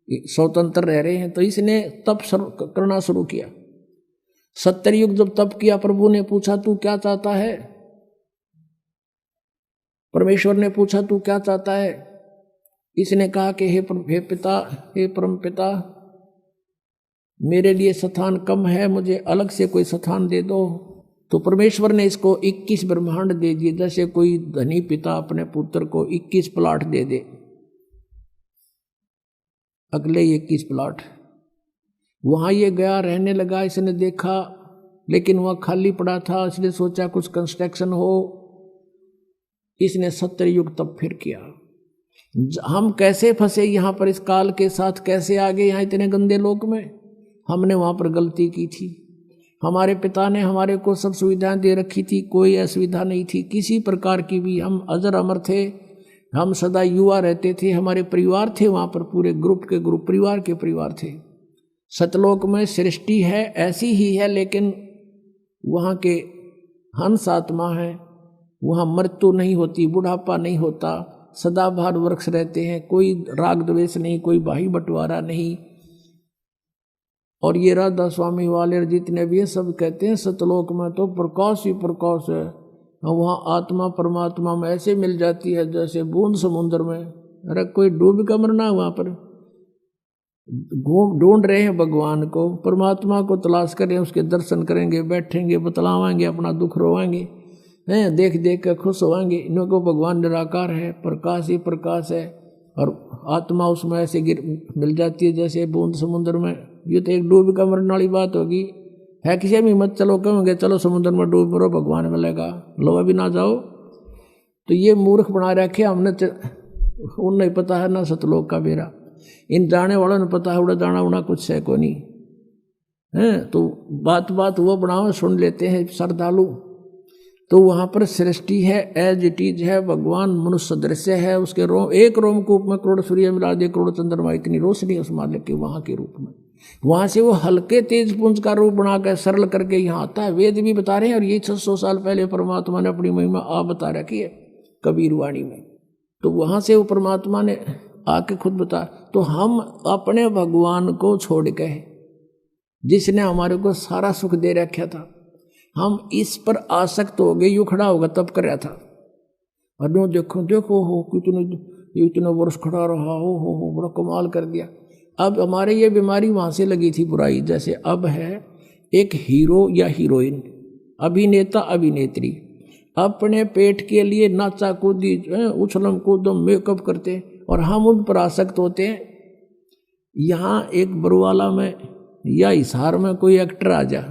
स्वतंत्र रह रहे हैं। तो इसने तप करना शुरू किया। 70 युग जब तप किया, प्रभु ने पूछा तू क्या चाहता है, परमेश्वर ने पूछा तू क्या चाहता है। इसने कहा कि हे पिता, हे परम पिता, मेरे लिए स्थान कम है, मुझे अलग से कोई स्थान दे दो। तो परमेश्वर ने इसको 21 ब्रह्मांड दे दिए। जैसे कोई धनी पिता अपने पुत्र को 21 प्लाट दे दे, अगले 21 प्लाट। वहाँ ये गया, रहने लगा। इसने देखा लेकिन वह खाली पड़ा था, इसने सोचा कुछ कंस्ट्रक्शन हो। इसने 70 युग तब फिर किया। हम कैसे फंसे यहाँ पर, इस काल के साथ कैसे आ गए यहाँ इतने गंदे लोक में। हमने वहाँ पर गलती की थी। हमारे पिता ने हमारे को सब सुविधाएं दे रखी थी, कोई असुविधा नहीं थी किसी प्रकार की भी। हम अजर अमर थे, हम सदा युवा रहते थे। हमारे परिवार थे वहाँ पर, पूरे ग्रुप के ग्रुप, परिवार के परिवार थे। सतलोक में सृष्टि है ऐसी ही है, लेकिन वहाँ के हंस आत्मा है, वहाँ मृत्यु नहीं होती, बुढ़ापा नहीं होता, सदाबहार वृक्ष रहते हैं, कोई राग द्वेष नहीं, कोई भाई बंटवारा नहीं। और ये राधा स्वामी वाले जितने भी हैं सब कहते हैं सतलोक में तो प्रकाश ही प्रकाश है। वहाँ आत्मा परमात्मा में ऐसे मिल जाती है जैसे बूंद समुद्र में। अरे कोई डूब का मरना, वहाँ पर ढूंढ रहे हैं भगवान को, परमात्मा को तलाश करें, उसके दर्शन करेंगे, बैठेंगे, बतलावाएंगे, अपना दुख रोवाएंगे, हैं देख देख कर खुश होवाएंगे। इनको भगवान निराकार है, प्रकाश ही प्रकाश है और आत्मा उसमें ऐसे मिल जाती है जैसे बूंद समुद्र में। ये तो एक डूब का मरने वाली बात होगी। है किसी में मत चलो, कहोगे चलो समुद्र में डूब मरो, भगवान मिलेगा, लो अभी ना जाओ। तो ये मूर्ख बना रखे हमने, उन नहीं पता है ना सतलोक का बेरा। इन जाने वालों ने पता है उड़ा जाना उड़ा कुछ है को नहीं है। तो बात बात वो बनाओ, सुन लेते हैं श्रद्धालु। तो वहाँ पर सृष्टि है, एज इट इज है, भगवान मनुष्य दृश्य है। उसके एक रोमकूप में करोड़ सूर्य मिला दे, करोड़ चंद्रमा, इतनी रोशनी उस मालिक के वहाँ के रूप में। वहाँ से वो हल्के तेज पुंज का रूप बनाकर सरल करके यहाँ आता है। वेद भी बता रहे हैं और ये 600 साल पहले परमात्मा ने अपनी महिमा आप बता रखी है कबीर वाणी में। तो वहाँ से वो परमात्मा ने आके खुद बता। तो हम अपने भगवान को छोड़ के, जिसने हमारे को सारा सुख दे रखा था, हम इस पर आसक्त हो गए। यूँ खड़ा होगा तब कर रहा था और यूँ देखो देखो हो कितने इतना वर्ष खड़ा रहा, हो बड़ा कमाल कर दिया। अब हमारे ये बीमारी वहाँ से लगी थी बुराई। जैसे अब है एक हीरो या हीरोइन, अभिनेता अभिनेत्री, अपने पेट के लिए नाचा कूदी, उछलम कूदम, मेकअप करते और हम उन पर आसक्त होते हैं। यहाँ एक बरुवाला में या हिसार में कोई एक्टर आ जा,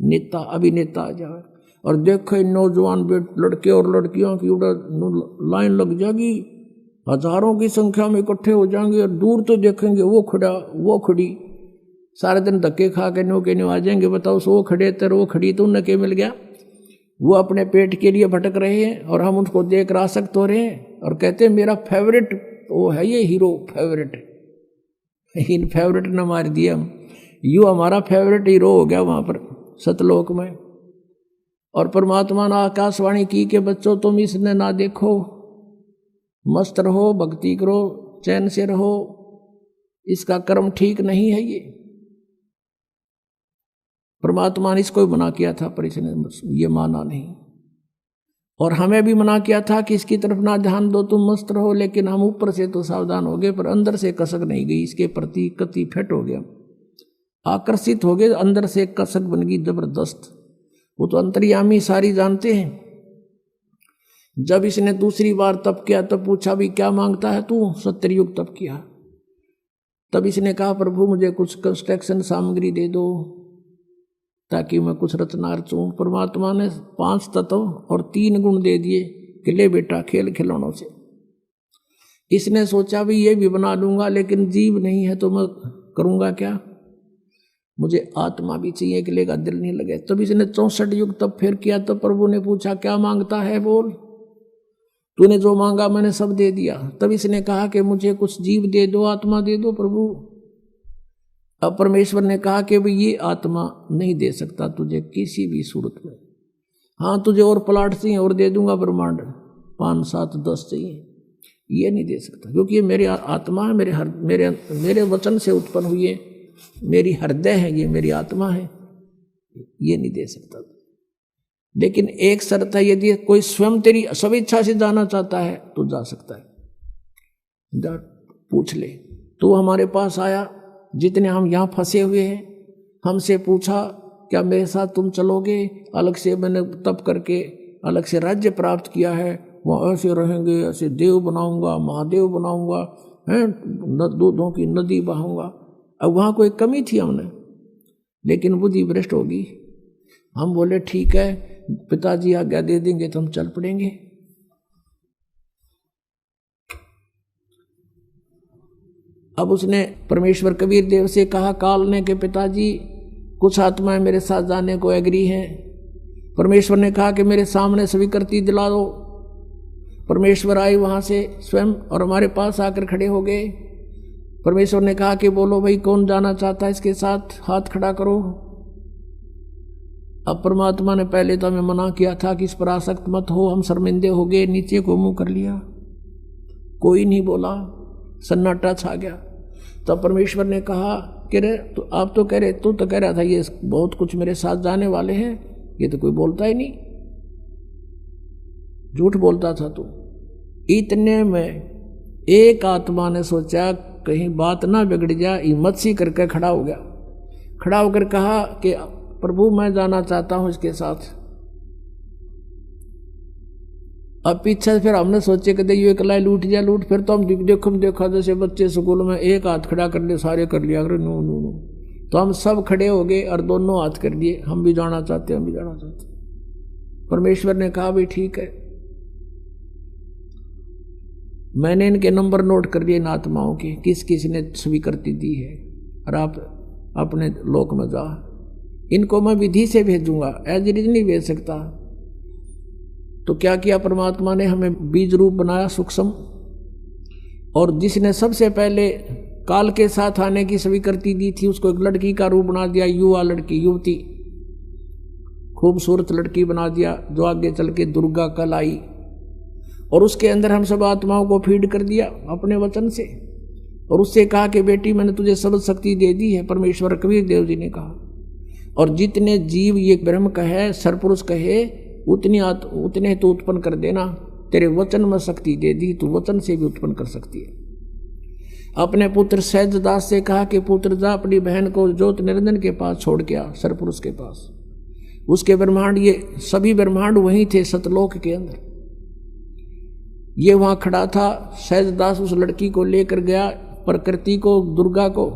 नेता अभिनेता आ जाए और देखो नौजवान लड़के और लड़कियों की लाइन लग जाएगी, हजारों की संख्या में इकट्ठे हो जाएंगे और दूर तो देखेंगे वो खड़ा वो खड़ी, सारे दिन धक्के खा के नो के नो आ जाएंगे। बताओ वो खड़े तर वो खड़ी तो उन्हें क्या मिल गया। वो अपने पेट के लिए भटक रहे हैं और हम उनको देख कर आसक्त हो रहे हैं और कहते हैं मेरा फेवरेट वो है, ये हीरो फेवरेट। इन फेवरेट न मार दिया हम, यू हमारा फेवरेट हीरो हो गया वहां पर सतलोक में। और परमात्मा ने आकाशवाणी की कि बच्चों तुम इसने ना देखो, मस्त रहो, भक्ति करो, चैन से रहो, इसका कर्म ठीक नहीं है। ये परमात्मा ने इसको भी मना किया था, पर इसने ये माना नहीं। और हमें भी मना किया था कि इसकी तरफ ना ध्यान दो, तुम मस्त रहो, लेकिन हम ऊपर से तो सावधान हो गए, पर अंदर से कसक नहीं गई, इसके प्रति कति फिट हो गया, आकर्षित हो गए, अंदर से कसक बन गई जबरदस्त। वो तो अंतर्यामी सारी जानते हैं। जब इसने दूसरी बार तप किया तब पूछा भी क्या मांगता है तू, 70 युग तप किया। तब इसने कहा प्रभु मुझे कुछ कंस्ट्रक्शन सामग्री दे दो ताकि मैं कुछ रचना रचूं। परमात्मा ने 5 तत्व और 3 गुण दे दिए कि ले बेटा खेल खिलौनों से। इसने सोचा भी ये भी बना लूंगा, लेकिन जीव नहीं है तो मैं करूंगा क्या, मुझे आत्मा भी चाहिए कि लेगा दिल नहीं लगे। तब इसने 64 युग तब फिर किया। तब प्रभु ने पूछा क्या मांगता है, बोल, तूने जो मांगा मैंने सब दे दिया। तब इसने कहा कि मुझे कुछ जीव दे दो, आत्मा दे दो प्रभु। अब परमेश्वर ने कहा कि भाई ये आत्मा नहीं दे सकता तुझे किसी भी सूरत में, हाँ तुझे और प्लाट चाहिए और दे दूंगा ब्रह्मांड, 5, 7, 10 चाहिए, ये नहीं दे सकता क्योंकि ये मेरी आत्मा है, मेरे वचन से उत्पन्न हुई है, मेरी हृदय है, ये मेरी आत्मा है, ये नहीं दे सकता। लेकिन एक शर्त है, यदि कोई स्वयं तेरी स्वेच्छा से जाना चाहता है तो जा सकता है, जा पूछ ले। तो हमारे पास आया, जितने हम यहाँ फंसे हुए हैं, हमसे पूछा क्या मेरे साथ तुम चलोगे, अलग से मैंने तप करके अलग से राज्य प्राप्त किया है, वहाँ ऐसे रहेंगे, ऐसे देव बनाऊंगा, महादेव बनाऊंगा, हैं दूधों की नदी बहाऊंगा। अब वहाँ कोई कमी थी हमने, लेकिन बुद्धि भ्रष्ट होगी। हम बोले ठीक है पिताजी आज्ञा दे देंगे तो हम चल पड़ेंगे। अब उसने परमेश्वर कबीर देव से कहा काल ने कि पिताजी कुछ आत्माएं मेरे साथ जाने को एग्री हैं। परमेश्वर ने कहा कि मेरे सामने स्वीकृति दिला दो। परमेश्वर आए वहां से स्वयं और हमारे पास आकर खड़े हो गए। परमेश्वर ने कहा कि बोलो भाई कौन जाना चाहता है इसके साथ, हाथ खड़ा करो। अब परमात्मा ने पहले तो हमें मना किया था कि इस पर आसक्त मत हो, हम शर्मिंदे हो गए, नीचे को मुंह कर लिया, कोई नहीं बोला, सन्नाटा छा गया। तब परमेश्वर ने कहा कि रे तो आप तो कह रहे, तू तो कह रहा था ये बहुत कुछ मेरे साथ जाने वाले हैं, ये तो कोई बोलता ही नहीं, झूठ बोलता था तू। इतने में एक आत्मा ने सोचा कहीं बात ना बिगड़ जाए, हिम्मत सी करके खड़ा हो गया। खड़ा होकर कहा कि प्रभु मैं जाना चाहता हूं इसके साथ। अब पीछे फिर हमने सोचे कि ये कलाई लूट जा लूट, फिर तो हम देखा जैसे बच्चे स्कूल में एक हाथ खड़ा कर ले, सारे कर लिया, अरे नो नो नो, तो हम सब खड़े हो गए और दोनों हाथ कर दिए, हम भी जाना चाहते, हम भी जाना चाहते। परमेश्वर ने कहा भी ठीक है। मैंने इनके नंबर नोट कर दिए इन आत्माओं के, किस किस ने स्वीकृति दी है, और आप अपने लोक में जा। इनको मैं विधि से भेजूंगा, एज इट इज नहीं भेज सकता। तो क्या किया परमात्मा ने, हमें बीज रूप बनाया सूक्ष्म, और जिसने सबसे पहले काल के साथ आने की स्वीकृति दी थी उसको एक लड़की का रूप बना दिया, युवा लड़की, युवती, खूबसूरत लड़की बना दिया, जो आगे चल के दुर्गा कल आई। और उसके अंदर हम सब आत्माओं को फीड कर दिया अपने वचन से, और उससे कहा कि बेटी मैंने तुझे सब शक्ति दे दी है, परमेश्वर कबीर देव जी ने कहा। और जितने जीव ये ब्रह्म कहे, सरपुरुष कहे, उतने तो उत्पन्न कर देना, तेरे वचन में शक्ति दे दी, तू वचन से भी उत्पन्न कर सकती है। अपने पुत्र सहजदास से कहा कि पुत्र जा अपनी बहन को ज्योत निरंजन के पास छोड़ के आ, सरपुरुष के पास। उसके ब्रह्मांड, ये सभी ब्रह्मांड वहीं थे सतलोक के अंदर। ये वहां खड़ा था, सहजदास उस लड़की को लेकर गया, प्रकृति को, दुर्गा को,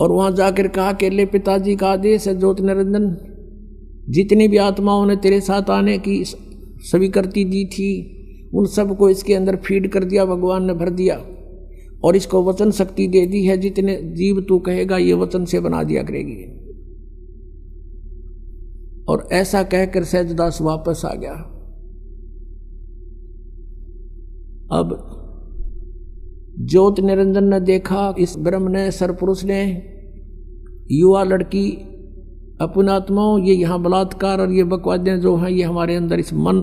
और वहां जाकर कहा कि ले पिताजी का आदेश है, ज्योति निरंजन, जितनी भी आत्माओं ने तेरे साथ आने की स्वीकृति दी थी उन सबको इसके अंदर फीड कर दिया, भगवान ने भर दिया, और इसको वचन शक्ति दे दी है, जितने जीव तू कहेगा ये वचन से बना दिया करेगी। और ऐसा कहकर सहजदास वापस आ गया। अब ज्योत निरंजन ने देखा इस ब्रह्म ने, सरपुरुष ने, युवा लड़की अपनात्माओं, ये यहाँ बलात्कार और ये बकवादें जो हैं ये हमारे अंदर इस मन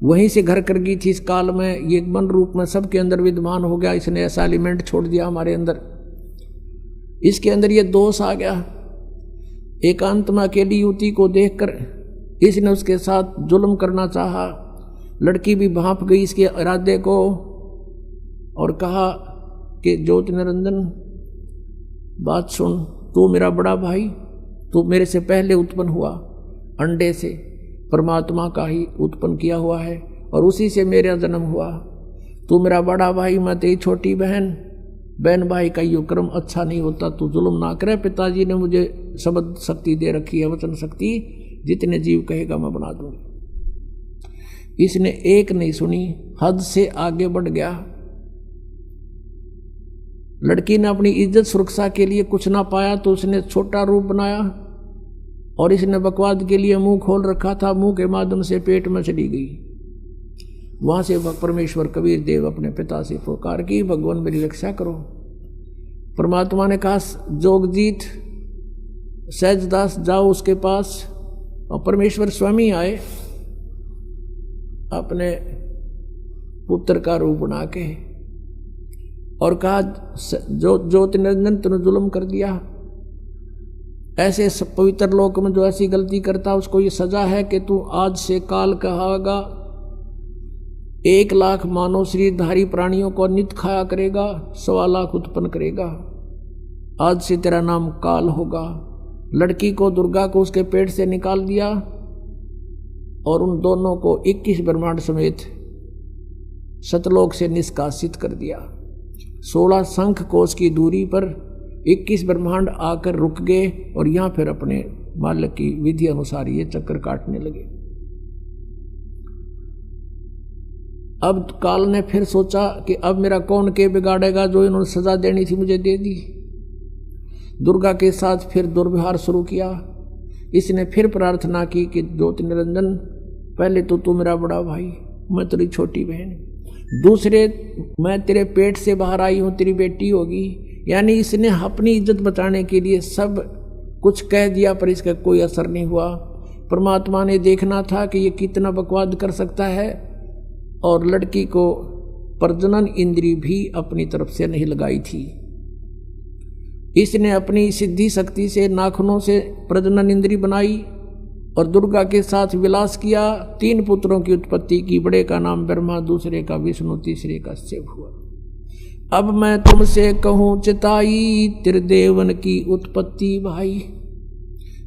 वहीं से घर कर गई थी। इस काल में ये मन रूप में सबके अंदर विद्यमान हो गया, इसने ऐसा एलिमेंट छोड़ दिया हमारे अंदर, इसके अंदर ये दोष आ गया। एकांत में अकेली युवती को देखकर इसने उसके साथ जुल्म करना चाहा। लड़की भी भांप गई इसके इरादे को और कहा कि ज्योति निरंजन बात सुन, तू मेरा बड़ा भाई, तू मेरे से पहले उत्पन्न हुआ, अंडे से परमात्मा का ही उत्पन्न किया हुआ है और उसी से मेरा जन्म हुआ। तू मेरा बड़ा भाई, मैं तेरी छोटी बहन, बहन भाई का यो क्रम अच्छा नहीं होता, तू जुल्म ना करे। पिताजी ने मुझे शब्द शक्ति दे रखी है, वचन शक्ति, जितने जीव कहेगा मैं बना दूंगी। इसने एक नहीं सुनी, हद से आगे बढ़ गया। लड़की ने अपनी इज्जत सुरक्षा के लिए कुछ ना पाया तो उसने छोटा रूप बनाया और इसने बकवाद के लिए मुंह खोल रखा था, मुंह के माध्यम से पेट में चली गई। वहां से परमेश्वर कबीर देव अपने पिता से पुकार की, भगवान मेरी रक्षा करो। परमात्मा ने कहा जोगजीत सहजदास जाओ उसके पास, और परमेश्वर स्वयं आए अपने पुत्र का रूप बना के और कहा ज्योति निरंजन तूने जुल्म कर दिया। ऐसे पवित्र लोक में जो ऐसी गलती करता उसको ये सजा है कि तू आज से काल कहागा, 1 लाख मानव शरीरधारी प्राणियों को नित्य खाया करेगा, 1.25 लाख उत्पन्न करेगा। आज से तेरा नाम काल होगा। लड़की को, दुर्गा को उसके पेट से निकाल दिया और उन दोनों को 21 ब्रह्मांड समेत सतलोक से निष्कासित कर दिया। 16 शंख कोश की दूरी पर 21 ब्रह्मांड आकर रुक गए और यहाँ फिर अपने मालिक की विधि अनुसार ये चक्कर काटने लगे। अब काल ने फिर सोचा कि अब मेरा कौन के बिगाड़ेगा, जो इन्होंने सजा देनी थी मुझे दे दी। दुर्गा के साथ फिर दुर्व्यवहार शुरू किया। इसने फिर प्रार्थना की कि ज्योति निरंजन पहले तो तू मेरा बड़ा भाई, मैं तेरी छोटी बहन, दूसरे मैं तेरे पेट से बाहर आई हूँ, तेरी बेटी होगी। यानी इसने अपनी इज्जत बचाने के लिए सब कुछ कह दिया पर इसका कोई असर नहीं हुआ। परमात्मा ने देखना था कि ये कितना बकवाद कर सकता है और लड़की को प्रजनन इंद्री भी अपनी तरफ से नहीं लगाई थी। इसने अपनी सिद्धि शक्ति से नाखूनों से प्रजनन इंद्री बनाई और दुर्गा के साथ विलास किया। 3 पुत्रों की उत्पत्ति की। बड़े का नाम ब्रह्मा, दूसरे का विष्णु, तीसरे का शिव हुआ। अब मैं तुमसे कहूँ चिताई, त्रिदेवन की उत्पत्ति भाई।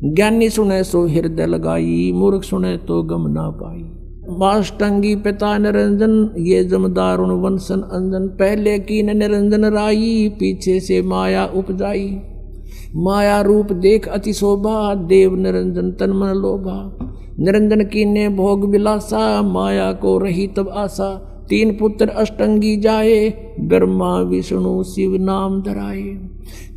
ज्ञानी सुने सो हृदय लगाई, मूर्ख सुने तो गम ना पाई। माष्टंगी पिता निरंजन, ये जमदारुण वंशन अंजन। पहले की निरंजन राई, पीछे से माया उपजाई। माया रूप देख अति शोभा, देव निरंजन तन मन लोभा। निरंजन की ने भोग विलासा, माया को रही तब आशा। 3 पुत्र अष्टंगी जाए, ब्रह्मा विष्णु शिव नाम धराए।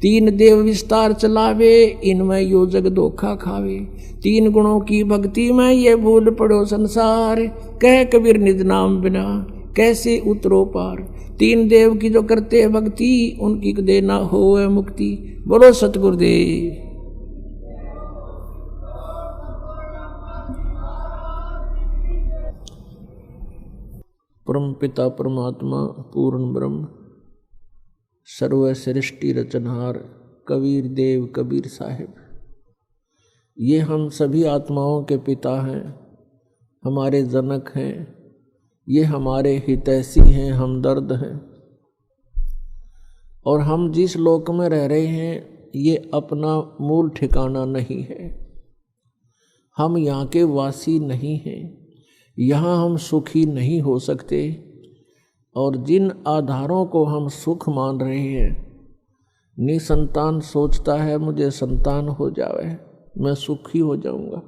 3 देव विस्तार चलावे, इनमें यो जग धोखा खावे। 3 गुणों की भक्ति में ये भूल पड़ो संसार, कह कबीर निज नाम बिना कैसे उतरो पार। 3 देव की जो करते भक्ति, उनकी देना हो मुक्ति। बोलो सतगुरुदेव। परम पिता परमात्मा पूर्ण ब्रह्म सर्व सृष्टि रचनहार कबीर देव कबीर साहिब, ये हम सभी आत्माओं के पिता हैं, हमारे जनक हैं, ये हमारे हितैषी हैं, हमदर्द हैं। और हम जिस लोक में रह रहे हैं ये अपना मूल ठिकाना नहीं है। हम यहाँ के वासी नहीं हैं, यहाँ हम सुखी नहीं हो सकते। और जिन आधारों को हम सुख मान रहे हैं, निसंतान सोचता है मुझे संतान हो जावे मैं सुखी हो जाऊंगा।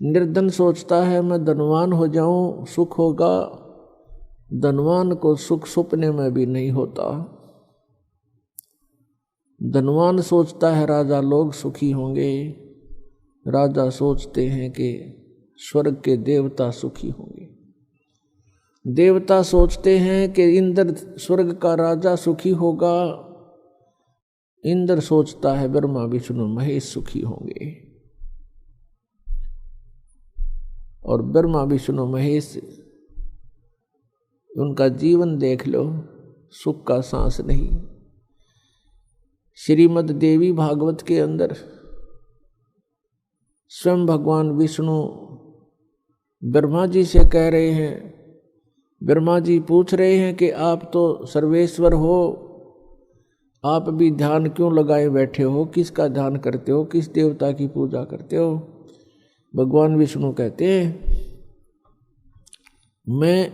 निर्धन सोचता है मैं धनवान हो जाऊं सुख होगा। धनवान को सुख सपने में भी नहीं होता। धनवान सोचता है राजा लोग सुखी होंगे, राजा सोचते हैं कि स्वर्ग के देवता सुखी होंगे। देवता सोचते हैं कि इंद्र स्वर्ग का राजा सुखी होगा, इंद्र सोचता है ब्रह्मा विष्णु महेश सुखी होंगे, और ब्रह्मा विष्णु महेश उनका जीवन देख लो, सुख का सांस नहीं। श्रीमद् देवी भागवत के अंदर स्वयं भगवान विष्णु ब्रह्मा जी से कह रहे हैं, ब्रह्मा जी पूछ रहे हैं कि आप तो सर्वेश्वर हो, आप भी ध्यान क्यों लगाए बैठे हो, किसका ध्यान करते हो, किस देवता की पूजा करते हो। भगवान विष्णु कहते हैं मैं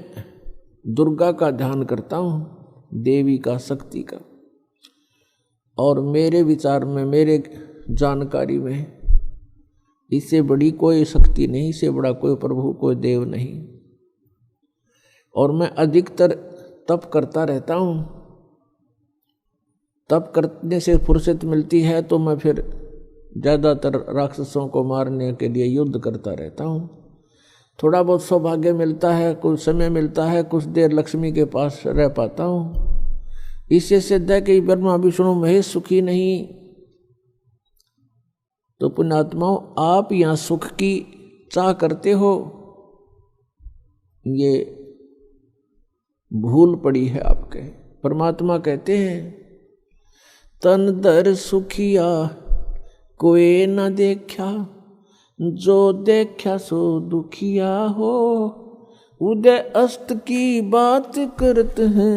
दुर्गा का ध्यान करता हूँ, देवी का, शक्ति का, और मेरे विचार में, मेरे जानकारी में इससे बड़ी कोई शक्ति नहीं, इससे बड़ा कोई प्रभु, कोई देव नहीं। और मैं अधिकतर तप करता रहता हूँ, तप करने से फुर्सत मिलती है तो मैं फिर ज़्यादातर राक्षसों को मारने के लिए युद्ध करता रहता हूँ। थोड़ा बहुत सौभाग्य मिलता है, कुछ समय मिलता है, कुछ देर लक्ष्मी के पास रह पाता हूँ। इससे सिद्ध है कि ब्रह्मा विष्णु महेश सुखी नहीं। तो पुण्यात्माओं, आप यहाँ सुख की चाह करते हो, ये भूल पड़ी है आपके। परमात्मा कहते हैं तन दर सुखिया कोई न देखा, जो देखा सो दुखिया हो। उदय अस्त की बात करते हैं,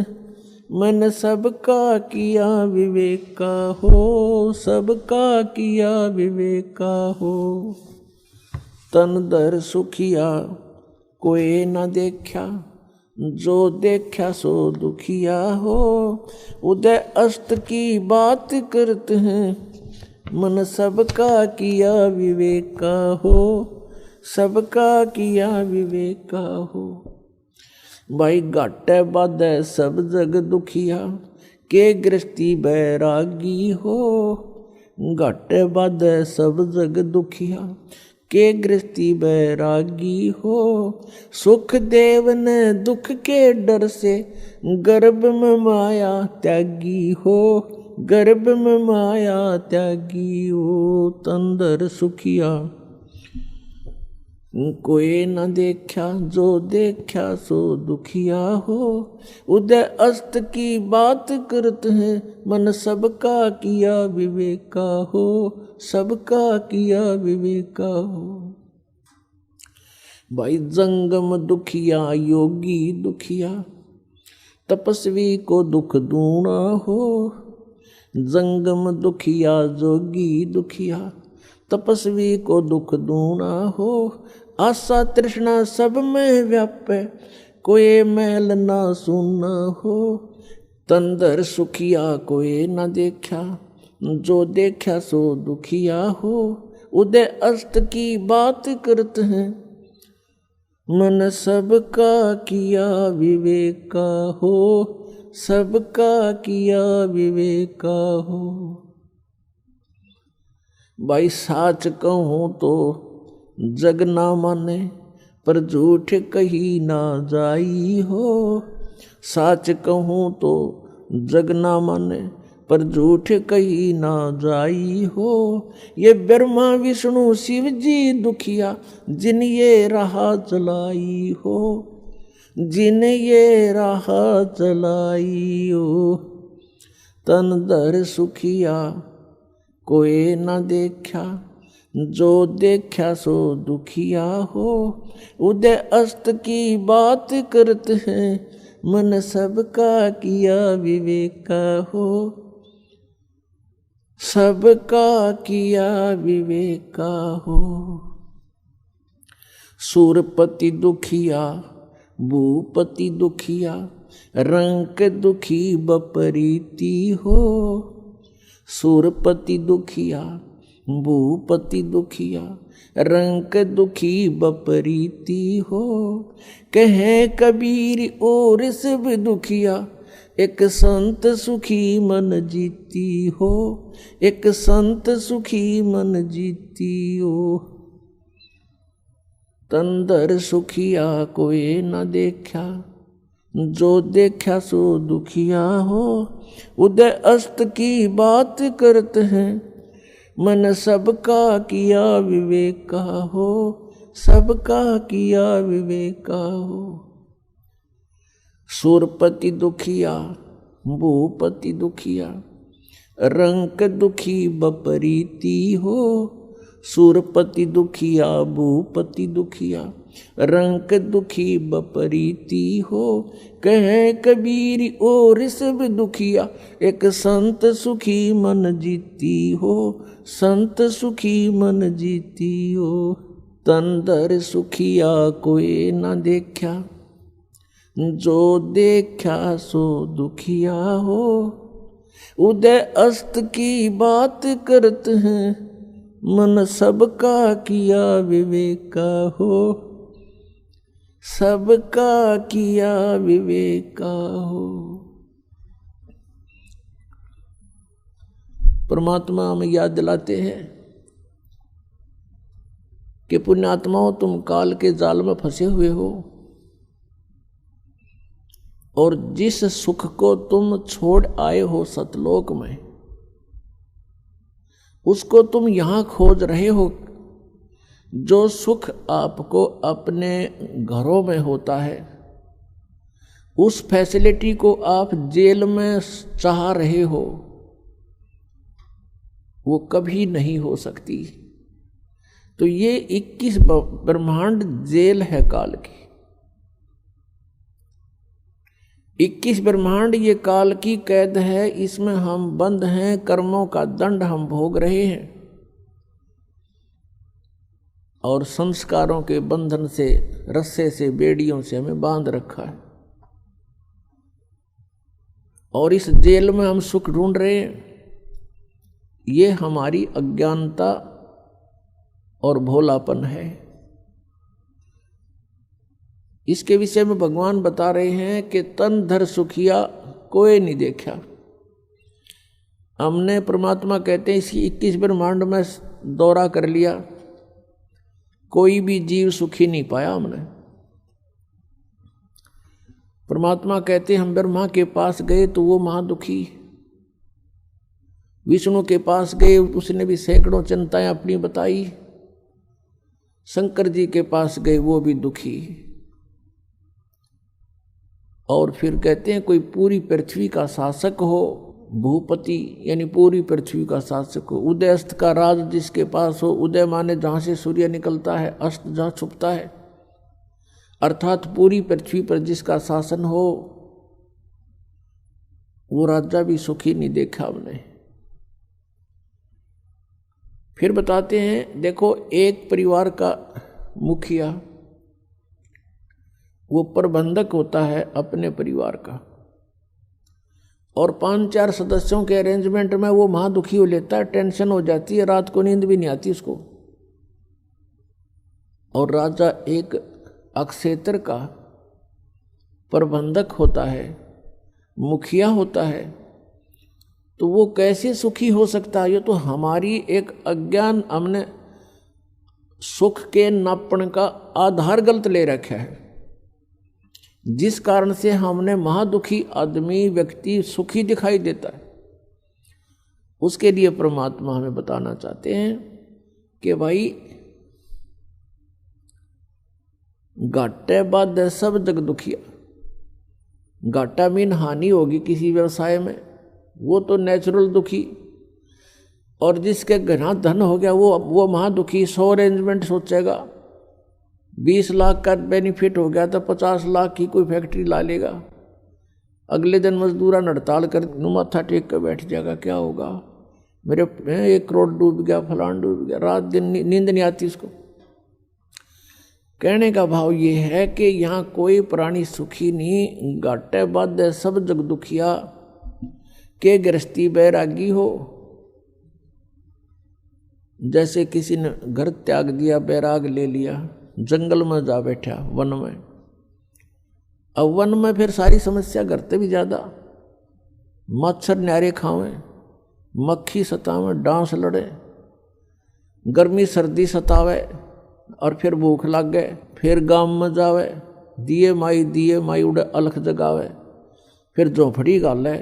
मन सबका किया विवेक का हो, सबका किया विवेक का हो। तन दर सुखिया कोई न देखा, जो देखा सो दुखिया हो। उदय अस्त की बात करते हैं, मन सबका किया विवेक का हो, सबका किया विवेक का हो। भाई घाटे बाधे सब जग दुखिया, के गृहस्थी बैरागी हो। घाटे बाधे सब जग दुखिया, के गृहस्थी बैरागी हो। सुख देव ने दुख के डर से, गर्भ में माया त्यागी हो, गर्भ में माया त्यागी हो। तंदर सुखिया कोई न देखा, जो देखा सो दुखिया हो। उदय अस्त की बात करते हैं, मन सबका किया विवेक का हो, सबका किया विवेक का हो। भाई जंगम दुखिया योगी दुखिया, तपस्वी को दुख दूना हो। जंगम दुखिया जोगी दुखिया, तपस्वी को दुख दूना हो। आशा तृष्णा सब में व्यापे, कोई मैल ना सुना हो। तंदर सुखिया कोई न देखा, जो देखा सो दुखिया हो। उदय अस्त की बात करते हैं, मन सबका किया विवेक का हो, सबका किया विवेक का हो। भाई साच कहूँ तो जग ना माने, पर झूठ कही ना जाई हो। साच कहूँ तो जग ना माने, पर झूठ कही ना जाई हो। ये ब्रह्मा विष्णु शिव जी दुखिया, जिन ये राह चलाई हो, जिन ये राह चलाई हो। तन दर सुखिया कोई न देखा, जो देखा सो दुखिया हो। उदय अस्त की बात करते हैं, मन सबका किया विवेक का हो, सबका किया विवेक का हो। सूरपति दुखिया भूपति दुखिया, रंक दुखी बपरीती हो। सूरपति दुखिया भूपति दुखिया, रंक दुखी बपरीती हो। कहे कबीर और सब दुखिया, एक संत सुखी मन जीती हो, एक संत सुखी मन जीती हो। तंदर सुखिया कोई न देखा, जो देखा सो दुखिया हो, उदय अस्त की बात करते हैं, मन सबका किया विवेक का हो, सबका किया विवेक का हो। सुरपति दुखिया भूपति दुखिया, रंक दुखी बपरीति हो, सुरपति दुखिया भूपति दुखिया, रंक दुखी बपरीति हो। कहे कबीर और सब दुखिया, एक संत सुखी मन जीती हो, संत सुखी मन जीती हो। तन धर सुखिया कोई न देखा, जो देखा सो दुखिया हो, उदय अस्त की बात करते हैं, मन सबका किया विवेक का हो, सबका किया विवेक का हो। परमात्मा हमें याद दिलाते हैं कि पुण्यात्माओं, तुम काल के जाल में फंसे हुए हो और जिस सुख को तुम छोड़ आए हो सतलोक में, उसको तुम यहां खोज रहे हो। जो सुख आपको अपने घरों में होता है, उस फैसिलिटी को आप जेल में चाह रहे हो, वो कभी नहीं हो सकती। तो ये 21 ब्रह्मांड जेल है काल की। 21 ब्रह्मांड ये काल की कैद है, इसमें हम बंद हैं, कर्मों का दंड हम भोग रहे हैं और संस्कारों के बंधन से, रस्से से, बेड़ियों से हमें बांध रखा है और इस जेल में हम सुख ढूंढ रहे हैं। ये हमारी अज्ञानता और भोलापन है। इसके विषय में भगवान बता रहे हैं कि तन धर सुखिया कोई नहीं देखा। हमने, परमात्मा कहते हैं, इसकी 21 ब्रह्मांड में दौरा कर लिया, कोई भी जीव सुखी नहीं पाया हमने। परमात्मा कहते हैं हम ब्रह्मा के पास गए तो वो महादुखी, विष्णु के पास गए उसने भी सैकड़ों चिंताएं अपनी बताई, शंकर जी के पास गए वो भी दुखी। और फिर कहते हैं कोई पूरी पृथ्वी का शासक हो, भूपति यानी पूरी पृथ्वी का शासक हो, उदय अस्त का राज जिसके पास हो, उदय माने जहां से सूर्य निकलता है, अस्त जहां छुपता है, अर्थात पूरी पृथ्वी पर जिसका शासन हो, वो राजा भी सुखी नहीं देखा हमने। फिर बताते हैं, देखो एक परिवार का मुखिया, वो प्रबंधक होता है अपने परिवार का, और 5-4 सदस्यों के अरेंजमेंट में वो महादुखी हो लेता है, टेंशन हो जाती है, रात को नींद भी नहीं आती उसको। और राजा एक अक्षेत्र का प्रबंधक होता है, मुखिया होता है, तो वो कैसे सुखी हो सकता है? ये तो हमारी एक अज्ञान, हमने सुख के नापण का आधार गलत ले रखा है, जिस कारण से हमने महादुखी आदमी, व्यक्ति सुखी दिखाई देता है। उसके लिए परमात्मा हमें बताना चाहते हैं कि भाई घाटे बाधे सब जग दुखिया। घाटा मीन हानि होगी किसी व्यवसाय में, वो तो नेचुरल दुखी, और जिसके घना धन हो गया वो महादुखी। 100 अरेंजमेंट सोचेगा, 20 लाख का बेनिफिट हो गया तो 50 लाख की कोई फैक्ट्री ला लेगा, अगले दिन मजदूरा हड़ताल कर माथा टेक कर बैठ जाएगा, क्या होगा, मेरे 1 करोड़ डूब गया, फलान डूब गया, रात दिन नींद नहीं आती उसको। कहने का भाव ये है कि यहाँ कोई प्राणी सुखी नहीं, घाटे बाधे सब जग दुखिया। के गृहस्थी बैरागी हो, जैसे किसी ने घर त्याग दिया, बैराग ले लिया, जंगल में जा बैठा, वन में। अब वन में फिर सारी समस्या करते भी ज्यादा, मच्छर न्यारे खावें, मक्खी सतावें, डांस लड़े, गर्मी सर्दी सतावे, और फिर भूख लग गए, फिर गांव में जावे, दिए माई उड़े अलख जगावे। फिर झोपड़ी गाल है,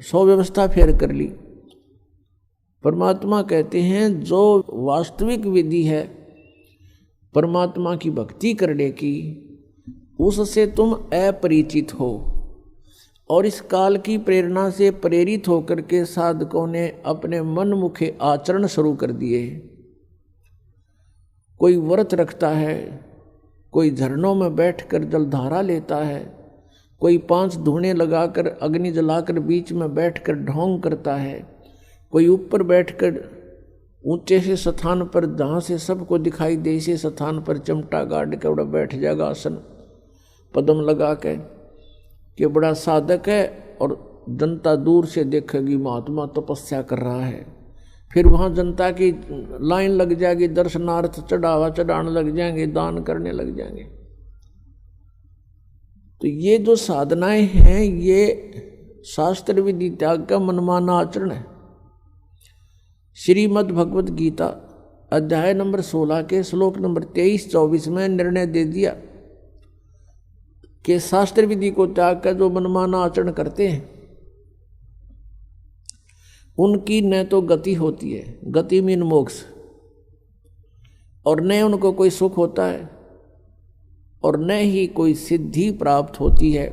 सौ व्यवस्था फेर कर ली। परमात्मा कहते हैं जो वास्तविक विधि है परमात्मा की भक्ति करने की, उससे तुम अपरिचित हो, और इस काल की प्रेरणा से प्रेरित होकर के साधकों ने अपने मन मुखे आचरण शुरू कर दिए। कोई व्रत रखता है, कोई झरनों में बैठकर जलधारा लेता है, कोई 5 धूने लगाकर अग्नि जलाकर बीच में बैठकर ढोंग करता है, कोई ऊपर बैठकर ऊंचे से स्थान पर जहाँ से सबको दिखाई दे इसे स्थान पर चिमटा गाड़ के उड़ा बैठ जाएगा आसन पद्म लगा के कि बड़ा साधक है, और जनता दूर से देखेगी महात्मा तपस्या कर रहा है। फिर वहाँ जनता की लाइन लग जाएगी, दर्शनार्थ चढ़ावा चढ़ाने लग जाएंगे, दान करने लग जाएंगे। तो ये जो साधनाएं हैं ये शास्त्र विधि त्याग का मनमाना आचरण है। श्रीमद् भगवत गीता अध्याय नंबर 16 के श्लोक नंबर 23-24 में निर्णय दे दिया कि शास्त्र विधि को त्याग कर जो मनमाना आचरण करते हैं उनकी न तो गति होती है, गति मीन मोक्ष, और न उनको कोई सुख होता है, और न ही कोई सिद्धि प्राप्त होती है,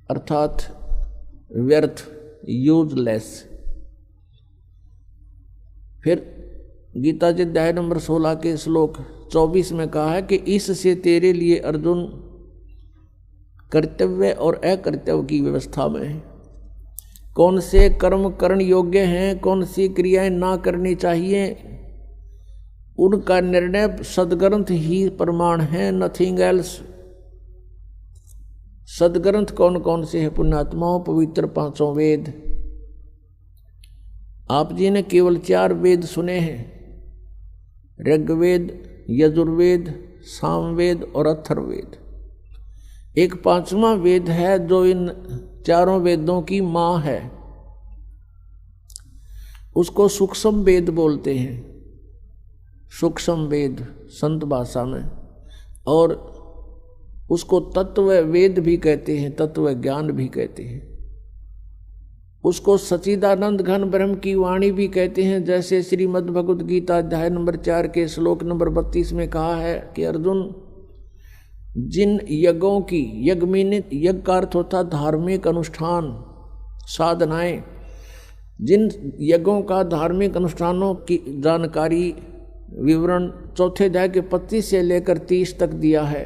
अर्थात व्यर्थ, यूजलेस। फिर गीता जी अध्याय नंबर 16 के श्लोक 24 में कहा है कि इससे तेरे लिए अर्जुन कर्तव्य और अकर्तव्य की व्यवस्था में है, कौन से कर्म करण योग्य हैं, कौन सी क्रियाएं ना करनी चाहिए, उनका निर्णय सदग्रंथ ही प्रमाण है, नथिंग एल्स। सदग्रंथ कौन कौन से हैं पुण्यात्माओं? पवित्र 5 वेद। आप जी ने केवल 4 वेद सुने हैं, ऋग्वेद, यजुर्वेद, सामवेद और अथर्ववेद। एक 5वां वेद है जो इन 4 वेदों की मां है, उसको सूक्ष्म वेद बोलते हैं, सूक्ष्म वेद संत भाषा में, और उसको तत्व वेद भी कहते हैं, तत्व ज्ञान भी कहते हैं। उसको सच्चिदानंद घन ब्रह्म की वाणी भी कहते हैं, जैसे श्रीमद् भगवत गीता अध्याय नंबर 4 के श्लोक नंबर 32 में कहा है कि अर्जुन, जिन यज्ञों की, यज्ञ का अर्थ होता धार्मिक अनुष्ठान साधनाएं, जिन यज्ञों का धार्मिक अनुष्ठानों की जानकारी विवरण 4 अध्याय के 25 से लेकर 30 तक दिया है,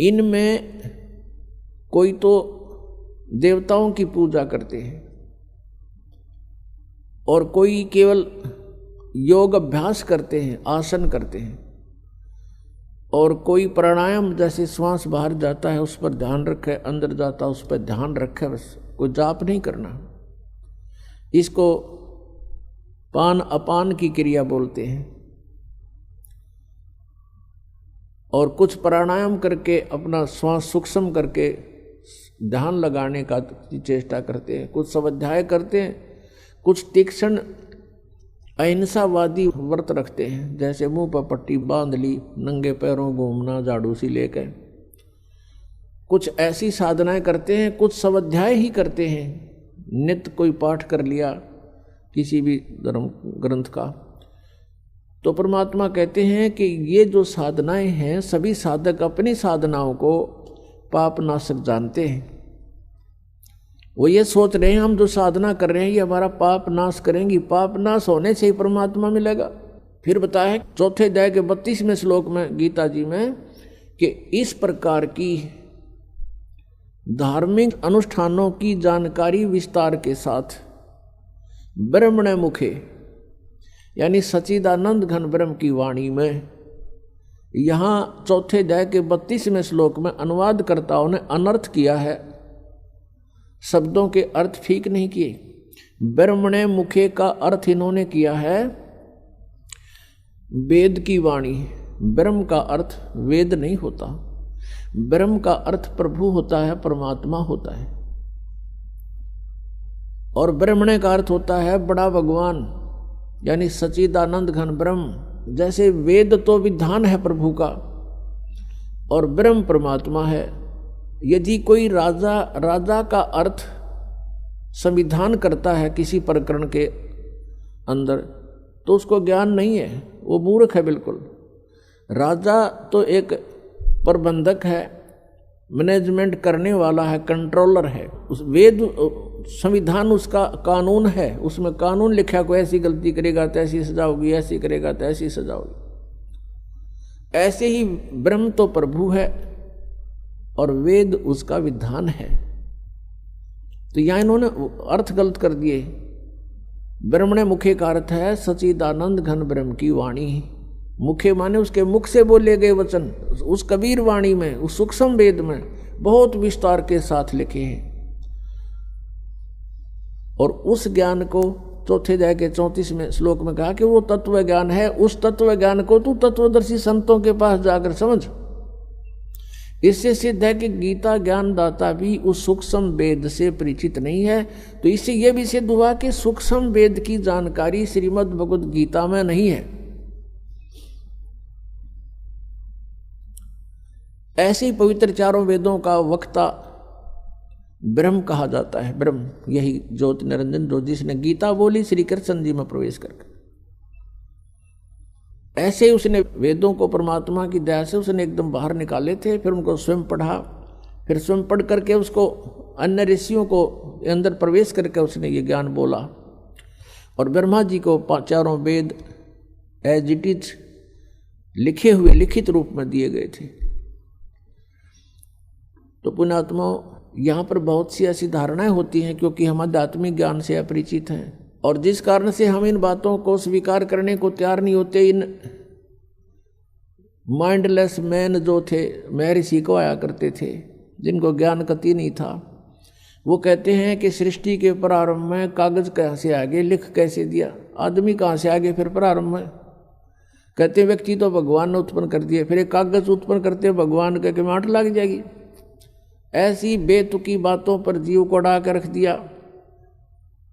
इनमें कोई तो देवताओं की पूजा करते हैं और कोई केवल योग अभ्यास करते हैं, आसन करते हैं, और कोई प्राणायाम जैसे श्वास बाहर जाता है उस पर ध्यान रखे, अंदर जाता है उस पर ध्यान रखे, बस कोई जाप नहीं करना। इसको पान अपान की क्रिया बोलते हैं। और कुछ प्राणायाम करके अपना श्वास सूक्ष्म करके ध्यान लगाने का चेष्टा करते हैं, कुछ स्वाध्याय करते हैं, कुछ तीक्ष्ण अहिंसावादी व्रत रखते हैं, जैसे मुंह पर पट्टी बांध ली, नंगे पैरों घूमना, झाड़ू सी लेकर, कुछ ऐसी साधनाएं करते हैं, कुछ स्वाध्याय ही करते हैं, नित्य कोई पाठ कर लिया किसी भी धर्म ग्रंथ का। तो परमात्मा कहते हैं कि ये जो साधनाएं हैं, सभी साधक अपनी साधनाओं को पाप नाशक जानते हैं। वो ये सोच रहे हैं हम जो साधना कर रहे हैं ये हमारा पाप नाश करेंगी, पाप नाश होने से ही परमात्मा मिलेगा। फिर बताया है 4 अध्याय के 32वें श्लोक में गीता जी में कि इस प्रकार की धार्मिक अनुष्ठानों की जानकारी विस्तार के साथ ब्रह्मण मुखे यानी सच्चिदानंद घन ब्रह्म की वाणी में, यहाँ 4 अध्याय के 32वें श्लोक में अनुवादकर्ताओं ने अनर्थ किया है, शब्दों के अर्थ ठीक नहीं किए। ब्रह्मणे मुखे का अर्थ इन्होंने किया है वेद की वाणी। ब्रह्म का अर्थ वेद नहीं होता, ब्रह्म का अर्थ प्रभु होता है, परमात्मा होता है, और ब्रह्मणे का अर्थ होता है बड़ा भगवान यानी सच्चिदानंद घन ब्रह्म, जैसे वेद तो विधान है प्रभु का और ब्रह्म परमात्मा है। यदि कोई राजा का अर्थ संविधान करता है किसी प्रकरण के अंदर तो उसको ज्ञान नहीं है, वो मूर्ख है बिल्कुल। राजा तो एक प्रबंधक है, मैनेजमेंट करने वाला है, कंट्रोलर है। उस वेद संविधान उसका कानून है, उसमें कानून लिखा, कोई ऐसी गलती करेगा तो ऐसी सजा होगी, ऐसी करेगा तो ऐसी सजा होगी। ऐसे ही ब्रह्म तो प्रभु है और वेद उसका विधान है। तो यहाँ इन्होंने अर्थ गलत कर दिए। ब्रह्मणे मुखे का अर्थ है सच्चिदानंद घन ब्रह्म की वाणी। मुखे माने उसके मुख से बोले गए वचन। उस कबीर वाणी में, उस सूक्ष्म वेद में बहुत विस्तार के साथ लिखे हैं। और उस ज्ञान को चौथे अध्याय के 34वें श्लोक में कहा कि वो तत्व ज्ञान है। उस तत्व ज्ञान को तू तत्वदर्शी संतों के पास जाकर समझ। इससे सिद्ध है कि गीता ज्ञानदाता भी उस सूक्ष्म वेद से परिचित नहीं है। तो इससे यह भी सिद्ध हुआ कि सूक्ष्म वेद की जानकारी श्रीमद् भगवद गीता में नहीं है। ऐसे ही पवित्र चारों वेदों का वक्ता ब्रह्म कहा जाता है। ब्रह्म यही ज्योति निरंजन जो जिसने गीता बोली श्री कृष्ण जी में प्रवेश करके। ऐसे ही उसने वेदों को परमात्मा की दया से उसने एकदम बाहर निकाले थे, फिर उनको स्वयं पढ़ा, फिर स्वयं पढ़ करके उसको अन्य ऋषियों को अंदर प्रवेश करके उसने ये ज्ञान बोला। और ब्रह्मा जी को चारों वेद एज इट इज लिखे हुए लिखित रूप में दिए गए थे। तो पुण्यात्मा यहाँ पर बहुत सी ऐसी धारणाएं होती हैं क्योंकि हम आध्यात्मिक ज्ञान से अपरिचित हैं और जिस कारण से हम इन बातों को स्वीकार करने को तैयार नहीं होते। इन माइंडलेस मैन जो थे, महर्षि को आया करते थे, जिनको ज्ञान कति नहीं था, वो कहते हैं कि सृष्टि के प्रारंभ में कागज कहाँ से आगे, लिख कैसे दिया, आदमी कहाँ से आगे फिर प्रारंभ में। कहते व्यक्ति तो भगवान ने उत्पन्न कर दिए, फिर एक कागज उत्पन्न करते भगवान कह के माठ लग जाएगी। ऐसी बेतुकी बातों पर जीव को अड़ा कर रख दिया।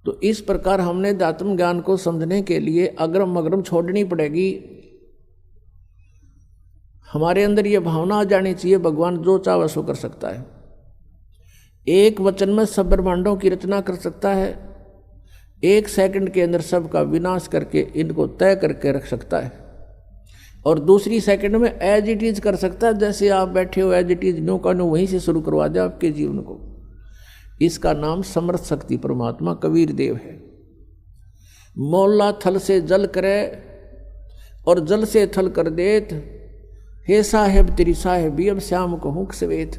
तो इस प्रकार हमने आत्म ज्ञान को समझने के लिए अग्रम अग्रम छोड़नी पड़ेगी। हमारे अंदर ये भावना आ जानी चाहिए भगवान जो चाहे सो कर सकता है। एक वचन में सब ब्रह्मांडों की रचना कर सकता है, एक सेकंड के अंदर सबका विनाश करके इनको तय करके रख सकता है, और दूसरी सेकंड में एज इट इज कर सकता है। जैसे आप बैठे हो एज इट इज न्यू का न्यू वहीं से शुरू करवा दे आपके जीवन को। इसका नाम समर्थ शक्ति परमात्मा कबीर देव है। मौला थल से जल करे और जल से थल कर देत, हे साहेब तेरी साहेबी अब श्याम को हुक सवेत।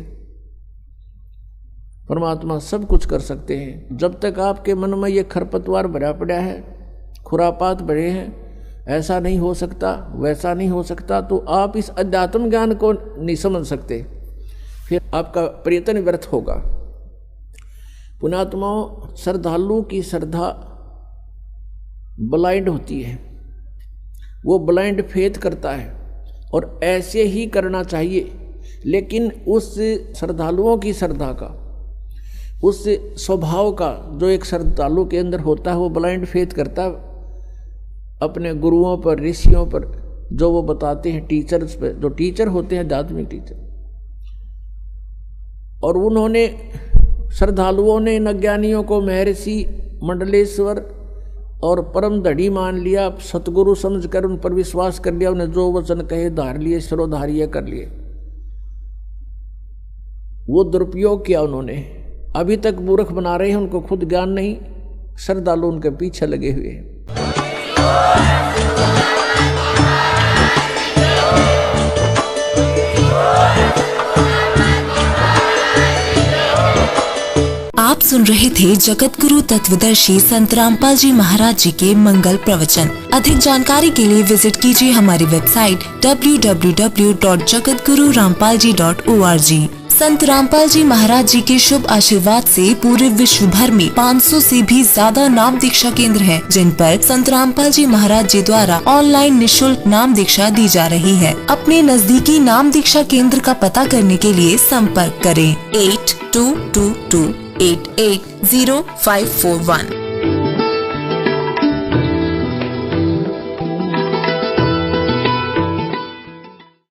परमात्मा सब कुछ कर सकते हैं। जब तक आपके मन में ये खरपतवार भरा पड़ा है, खुरापात भरे हैं, ऐसा नहीं हो सकता वैसा नहीं हो सकता, तो आप इस अध्यात्म ज्ञान को नहीं समझ सकते, फिर आपका प्रयत्न व्यर्थ होगा। पुण्यात्माओं, श्रद्धालु की श्रद्धा ब्लाइंड होती है, वो ब्लाइंड फेथ करता है और ऐसे ही करना चाहिए। लेकिन उस श्रद्धालुओं की श्रद्धा का, उस स्वभाव का जो एक श्रद्धालु के अंदर होता है, वो ब्लाइंड फेथ करता है अपने गुरुओं पर, ऋषियों पर, जो वो बताते हैं, टीचर्स पर, जो टीचर होते हैं आध्यात्मिक टीचर। और उन्होंने श्रद्धालुओं ने इन अज्ञानियों को महर्षि मंडलेश्वर और परम धड़ी मान लिया, सतगुरु समझकर उन पर विश्वास कर लिया, उन्हें जो वचन कहे धार लिए, शिरोधार्य कर लिए। वो दुरुपयोग किया उन्होंने। अभी तक मूर्ख बना रहे हैं, उनको खुद ज्ञान नहीं, श्रद्धालु उनके पीछे लगे हुए हैं। आप सुन रहे थे जगत गुरु तत्वदर्शी संत रामपाल जी महाराज जी के मंगल प्रवचन। अधिक जानकारी के लिए विजिट कीजिए हमारी वेबसाइट www.jagatgururampalji.org। संत रामपाल जी महाराज जी के शुभ आशीर्वाद से पूरे विश्व भर में 500 से भी ज्यादा नाम दीक्षा केंद्र हैं, जिन पर संत रामपाल जी महाराज जी द्वारा ऑनलाइन निःशुल्क नाम दीक्षा दी जा रही है। अपने नजदीकी नाम दीक्षा केंद्र का पता करने के लिए संपर्क करें 8222880541।